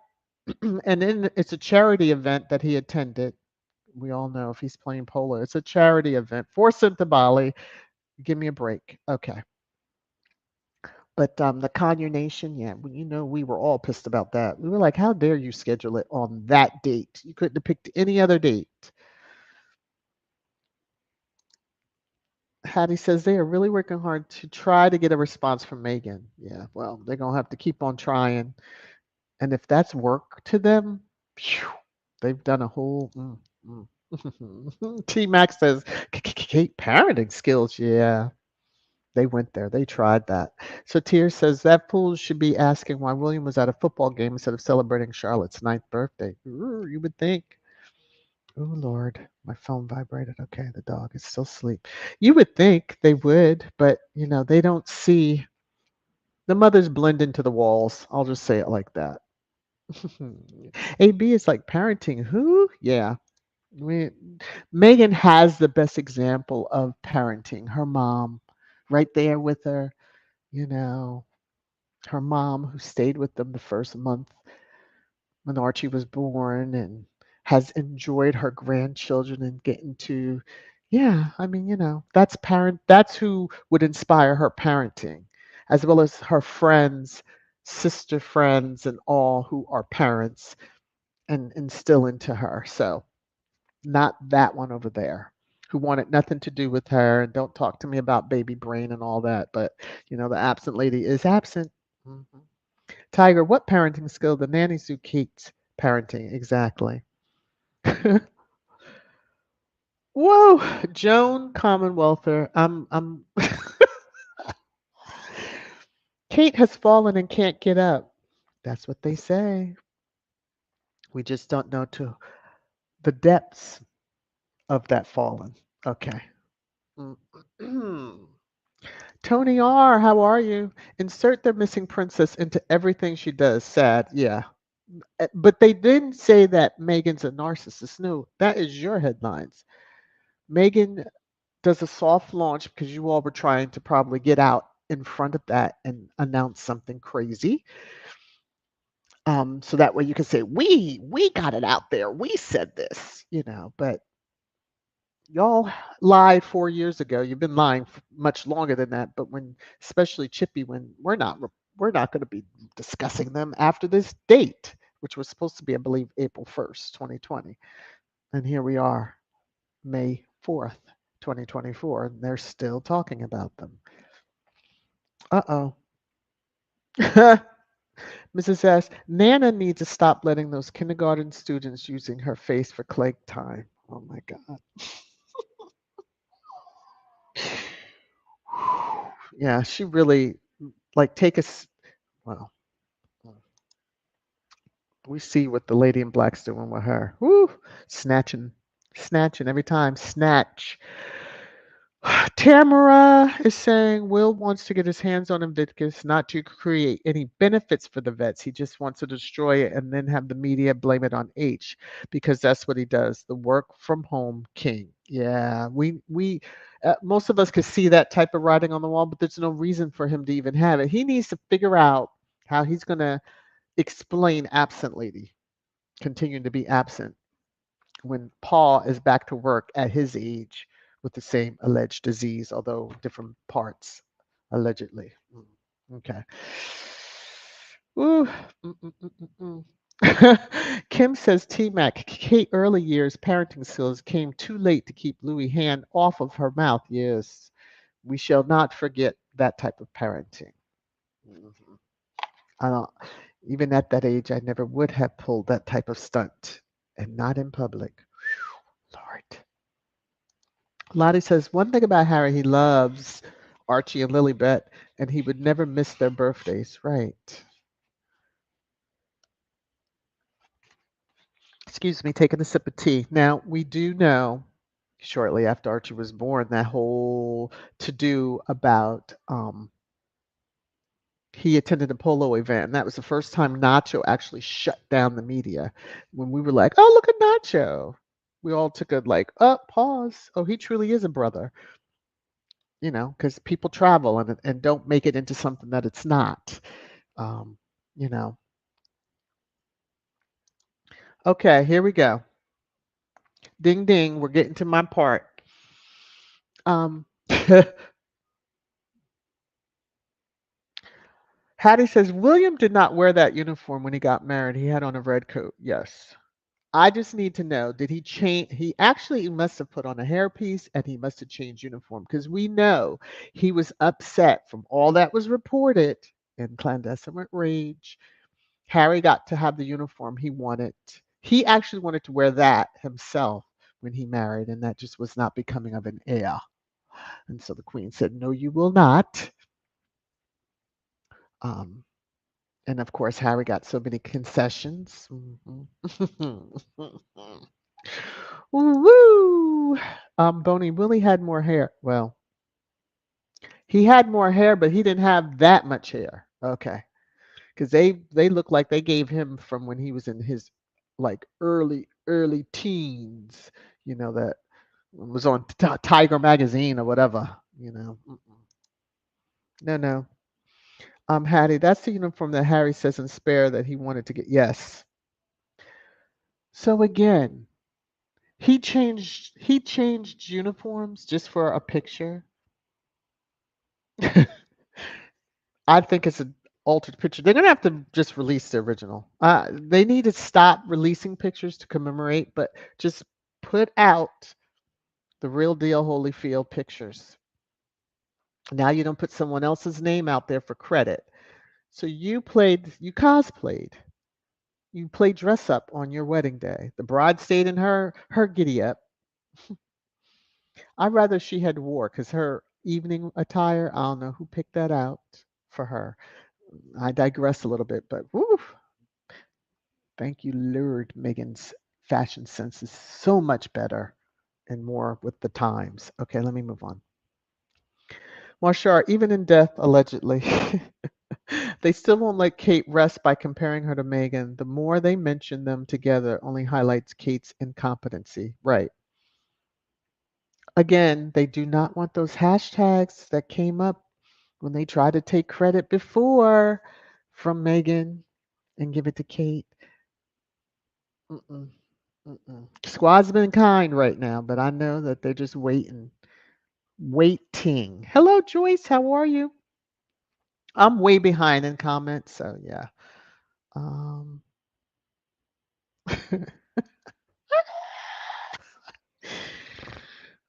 and then it's a charity event that he attended. We all know if he's playing polo, it's a charity event. Force him to Bali. Give me a break. Okay. But the conurnation, yeah, we were all pissed about that. We were like, how dare you schedule it on that date? You couldn't have picked any other date. Hattie says they are really working hard to try to get a response from Meghan. Yeah, well, they're going to have to keep on trying. And if that's work to them, phew, they've done a whole. T Max says, Kate parenting skills. Yeah, they went there. They tried that. So Tier says that fool should be asking why William was at a football game instead of celebrating Charlotte's ninth birthday. Ooh, you would think. Oh Lord, my phone vibrated. Okay, the dog is still asleep. You would think they would, but they don't see the mothers blend into the walls. I'll just say it like that. AB is like parenting. Who? Yeah. Meghan has the best example of parenting. Her mom, right there with her. You know, her mom who stayed with them the first month when Archie was born and has enjoyed her grandchildren and getting to, yeah, I mean, that's who would inspire her parenting, as well as her friends, sister friends, and all who are parents and instill into her. So, not that one over there who wanted nothing to do with her and don't talk to me about baby brain and all that. But, the absent lady is absent. Mhm. Tiger, what parenting skill? The nannies who Kate's parenting. Exactly. Whoa, Joan Commonwealther. I'm Kate has fallen and can't get up. That's what they say. We just don't know to the depths of that fallen. Okay. Tony R, how are you? Insert the missing princess into everything she does. Sad. Yeah. But they didn't say that Meghan's a narcissist. No, that is your headlines. Meghan does a soft launch because you all were trying to probably get out in front of that and announce something crazy. So that way you can say, we got it out there. We said this, but y'all lied 4 years ago. You've been lying much longer than that. But especially Chippy, when we're not going to be discussing them after this date, which was supposed to be, I believe, April 1st, 2020. And here we are, May 4th, 2024, and they're still talking about them. Uh-oh. Mrs. S. Nana needs to stop letting those kindergarten students using her face for Clegg time. Oh my God. Yeah, she really take us. Well, we see what the lady in black's doing with her. Woo! Snatching every time. Snatch. Tamara is saying Will wants to get his hands on Invictus, not to create any benefits for the vets. He just wants to destroy it and then have the media blame it on H because that's what he does. The work from home king. Yeah, we most of us could see that type of writing on the wall, but there's no reason for him to even have it. He needs to figure out how he's going to explain absent lady continuing to be absent when Paul is back to work at his age with the same alleged disease, although different parts, allegedly. Okay. Ooh. Kim says T Mac, Kate early years parenting skills came too late to keep Louis' hand off of her mouth. Yes, we shall not forget that type of parenting. Mhm. I don't, even at that age, I never would have pulled that type of stunt and not in public. Lord. Lottie says one thing about Harry, he loves Archie and Lilybet, and he would never miss their birthdays. Right. Excuse me, taking a sip of tea. Now, we do know shortly after Archie was born that whole to do about he attended a polo event, and that was the first time Nacho actually shut down the media. When we were like, "Oh, look at Nacho," we all took a like, pause. Oh, he truly is a brother, because people travel and don't make it into something that it's not. Um, you know. Okay, here we go. Ding ding, we're getting to my part. Um, Hattie says William did not wear that uniform when he got married. He had on a red coat. Yes. I just need to know, did he change? He actually must have put on a hairpiece and he must have changed uniform because we know he was upset from all that was reported in clandestine rage. Harry got to have the uniform he wanted. He actually wanted to wear that himself when he married, and that just was not becoming of an heir. And so the queen said, "No, you will not." Um, and of course, Harry got so many concessions. Woo! Boney Willie had more hair. Well, he had more hair, but he didn't have that much hair. Okay, because they look like they gave him from when he was in his like early teens. That was on Tiger magazine or whatever. No, no. Hattie, that's the uniform that Harry says in Spare that he wanted to get. Yes. So again, he changed uniforms just for a picture. I think it's an altered picture. They're gonna have to just release the original. They need to stop releasing pictures to commemorate, but just put out the real deal Holyfield pictures. Now you don't put someone else's name out there for credit. So you cosplayed. You played dress up on your wedding day. The bride stayed in her giddy up. I'd rather she had wore because her evening attire, I don't know who picked that out for her. I digress a little bit, but woo, thank you, Lord. Megan's fashion sense is so much better and more with the times. Okay, let me move on. Marshall, even in death, allegedly, they still won't let Kate rest by comparing her to Meghan. The more they mention them together only highlights Kate's incompetency. Right. Again, they do not want those hashtags that came up when they tried to take credit before from Meghan and give it to Kate. Mm-mm, mm-mm. Squad's been kind right now, but I know that they're just waiting. Hello, Joyce. How are you? I'm way behind in comments, so yeah. Um,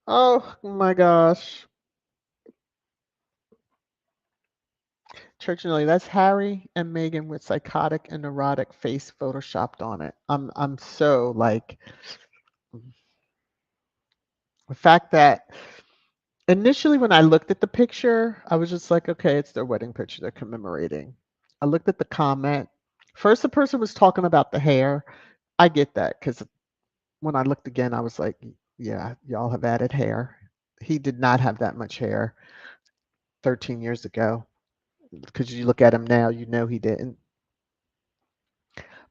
oh my gosh. Church and Lily, that's Harry and Meghan with psychotic and neurotic face photoshopped on it. I'm so like the fact that initially when I looked at the picture, I was just like, okay, it's their wedding picture they're commemorating. I looked at the comment. First, the person was talking about the hair. I get that because when I looked again, I was like, yeah, y'all have added hair. He did not have that much hair 13 years ago. Because you look at him now, you know he didn't.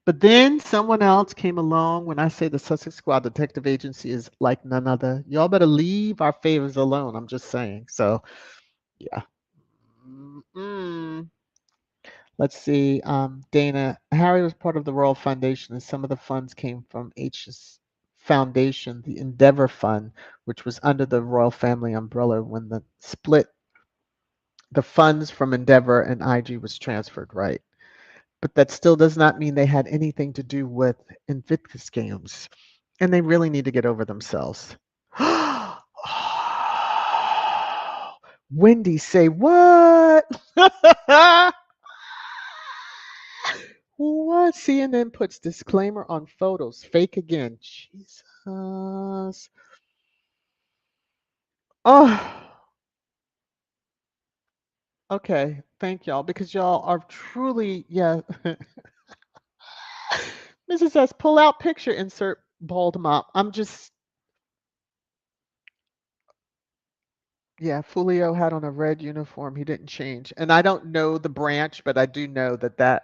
But then someone else came along. When I say the Sussex Squad Detective Agency is like none other, y'all better leave our favors alone. I'm just saying. So, yeah. Mm-mm. Let's see. Dana, Harry was part of the Royal Foundation, and some of the funds came from H's foundation, the Endeavour Fund, which was under the royal family umbrella when the split. The funds from Endeavour and IG was transferred, right? But that still does not mean they had anything to do with Invictus Games. And they really need to get over themselves. Wendy, say what? What? CNN puts disclaimer on photos. Fake again. Jesus. Oh, okay. Thank y'all because y'all are truly, yeah. Mrs. S, pull out picture, insert bald mop. I'm just, yeah, Fulio had on a red uniform. He didn't change. And I don't know the branch, but I do know that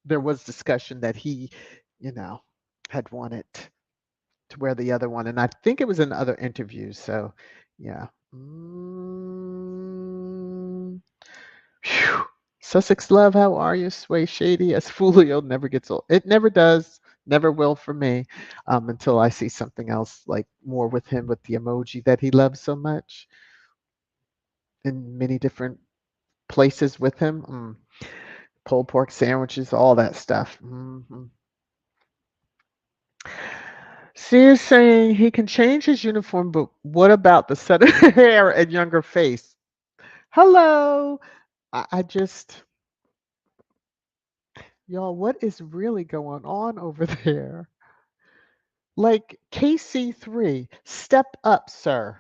there was discussion that he, you know, had wanted to wear the other one. And I think it was in other interviews. So, yeah. Phew. Sussex Love, how are you? Sway Shady as Fulio never gets old. It never does, never will for me, until I see something else like more with him with the emoji that he loves so much in many different places with him. Pulled pork sandwiches, all that stuff. See, is saying he can change his uniform, but what about the set of hair and younger face? Hello. I just, y'all, what is really going on over there? Like KC3, step up, sir.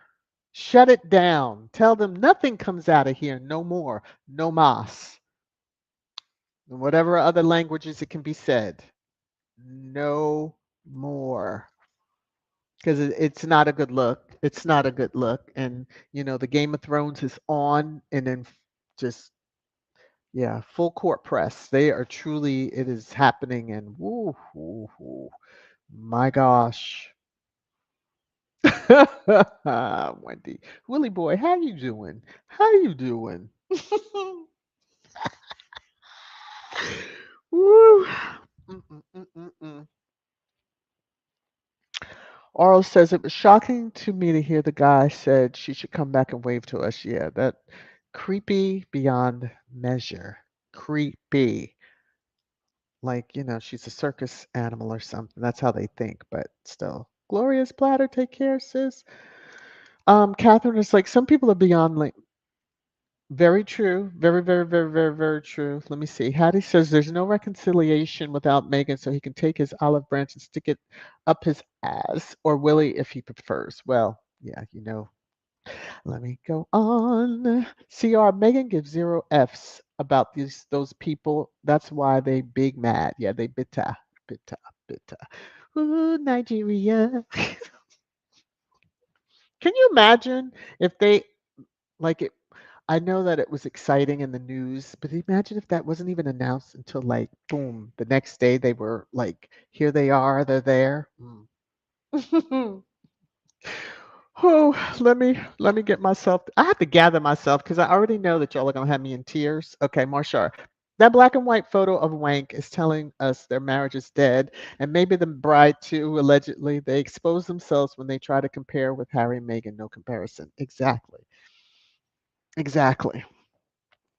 Shut it down. Tell them nothing comes out of here no more. No mas. In whatever other languages it can be said. No more. Because it's not a good look. It's not a good look. And, the Game of Thrones is on and then just, yeah, full court press. They are truly, it is happening. And woo, woo, woo. My gosh. Wendy, Willie boy, how you doing? How you doing? Woo. Mm-mm-mm-mm-mm. Oral says it was shocking to me to hear the guy said she should come back and wave to us. Yeah, that creepy beyond measure. Creepy. Like, she's a circus animal or something. That's how they think, but still. Glorious platter, take care, sis. Catherine is like, some people are beyond like very true. Very, very, very, very, very true. Let me see. Hattie says there's no reconciliation without Meghan, so he can take his olive branch and stick it up his ass, or Willie if he prefers. Well, yeah, Let me go on. CR Meghan gives 0 Fs about those people. That's why they big mad. Yeah, they bitter, bitter, bitter. Ooh, Nigeria. Can you imagine if they like it? I know that it was exciting in the news, but imagine if that wasn't even announced until like boom, the next day they were like, here they are, they're there. Oh, let me get myself. I have to gather myself because I already know that y'all are gonna have me in tears. Okay, Marshall. That black and white photo of Wank is telling us their marriage is dead, and maybe the bride too. Allegedly, they expose themselves when they try to compare with Harry and Meghan. No comparison. Exactly. Exactly.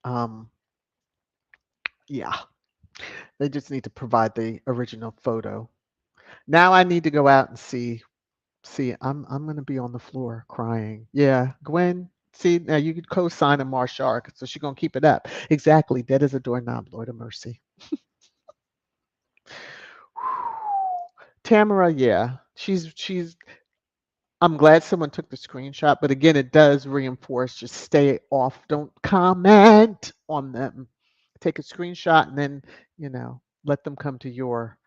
Um. Yeah. They just need to provide the original photo. Now I need to go out and see. See, I'm gonna be on the floor crying. Yeah, Gwen. See, now you could co-sign a Marshark, so she's gonna keep it up. Exactly. Dead as a doorknob. Lord of mercy. Tamara, yeah, she's. I'm glad someone took the screenshot, but again, it does reinforce just stay off. Don't comment on them. Take a screenshot and then let them come to your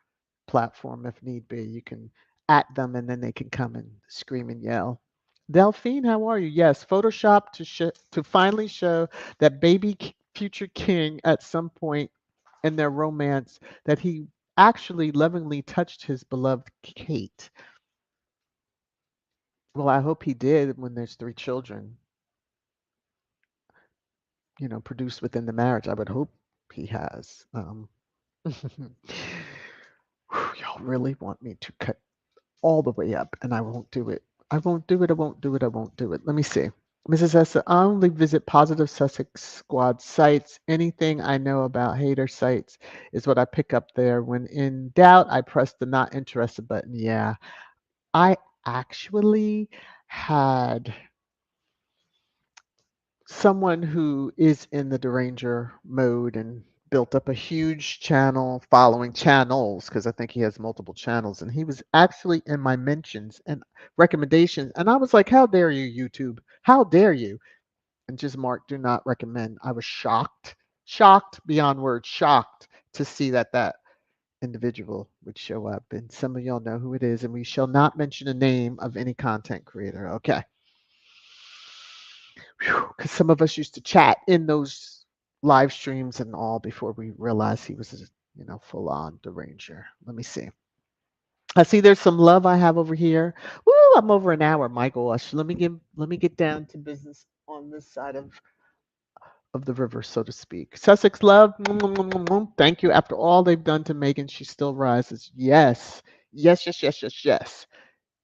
platform if need be. You can at them and then they can come and scream and yell. Delphine, how are you? Yes, Photoshop to finally show that future king at some point in their romance that he actually lovingly touched his beloved Kate. Well, I hope he did when there's three children, produced within the marriage. I would hope he has. Y'all really want me to cut all the way up, and I won't do it. I won't do it. I won't do it. I won't do it. Let me see. Mrs. Esther, I only visit positive Sussex Squad sites. Anything I know about hater sites is what I pick up there. When in doubt, I press the not interested button. Yeah, I actually had someone who is in the Deranger mode and built up a huge channel following channels because I think he has multiple channels. And he was actually in my mentions and recommendations. And I was like, how dare you, YouTube? How dare you? And just mark do not recommend. I was shocked beyond words, shocked to see that individual would show up. And some of y'all know who it is. And we shall not mention the name of any content creator. Okay. Because some of us used to chat in those live streams and all before we realized he was, full on deranger. Let me see. I see there's some love I have over here. Woo, I'm over an hour. My gosh. Let me get down to business on this side of the river, so to speak. Sussex love. Thank you. After all they've done to Meghan, she still rises. Yes. Yes, yes, yes, yes, yes.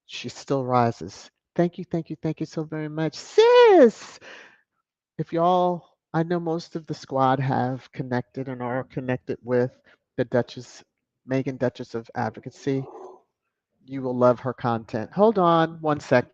She still rises. Thank you so very much. Sis, if y'all, I know most of the squad have connected and are connected with the Duchess, Meghan, Duchess of Advocacy. You will love her content. Hold on one second.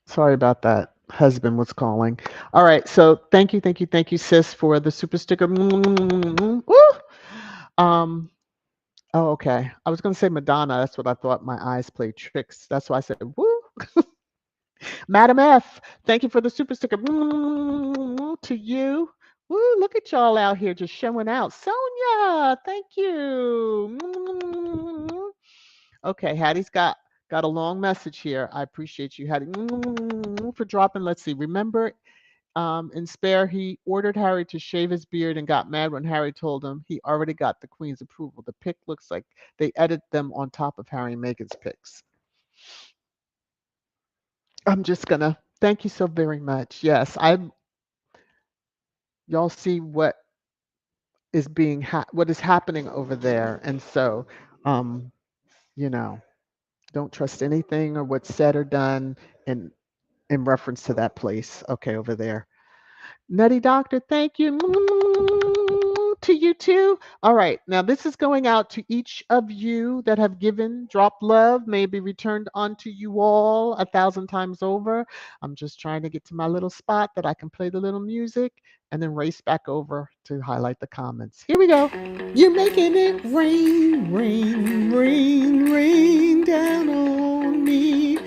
Sorry about that. Husband was calling. All right. So thank you, sis, for the super sticker. Woo! Um. Oh, okay. I was gonna say Madonna. That's what I thought. My eyes play tricks. That's why I said woo. Madam F, thank you for the super sticker. To you. Woo, look at y'all out here just showing out. Sonia, thank you. Okay, Hattie's got a long message here. I appreciate you, Hattie, for dropping. Let's see. Remember, in Spare, he ordered Harry to shave his beard and got mad when Harry told him he already got the Queen's approval. The pic looks like they edited them on top of Harry and Meghan's pics. I'm just gonna thank you so very much. Yes, I y'all see what is happening over there, and so um, you know, don't trust anything or what's said or done in reference to that place. Okay, over there. Nutty Doctor, thank you. To you too. All right. Now, this is going out to each of you that have given, dropped love, may be returned unto you all 1,000 times over. I'm just trying to get to my little spot that I can play the little music and then race back over to highlight the comments. Here we go. You're making it rain, rain, rain, rain down on me.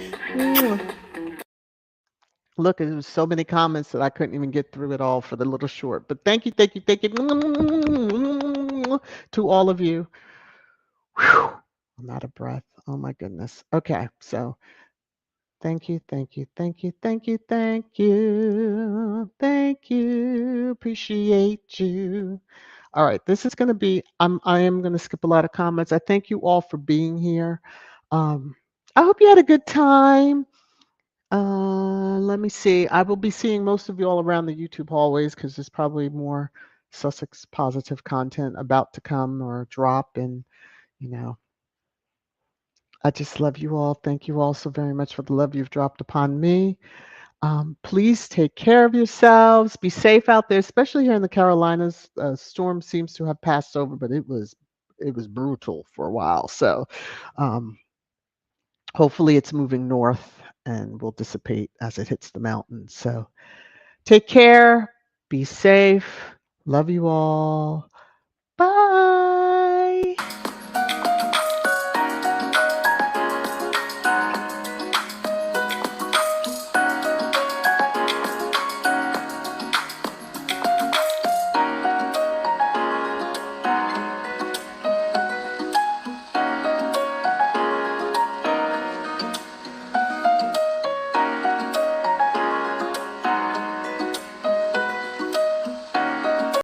Look, there was so many comments that I couldn't even get through it all for the little short. But thank you to all of you. Whew, I'm out of breath. Oh my goodness. Okay, so thank you. Appreciate you. All right, this is going to be. I am going to skip a lot of comments. I thank you all for being here. Um, I hope you had a good time. Let me see. I will be seeing most of you all around the YouTube hallways because there's probably more Sussex positive content about to come or drop. And, you know, I just love you all. Thank you all so very much for the love you've dropped upon me. Please take care of yourselves. Be safe out there, especially here in the Carolinas. Storm seems to have passed over, but it was brutal for a while. So um, hopefully it's moving north and will dissipate as it hits the mountains. So take care, be safe, love you all. Bye.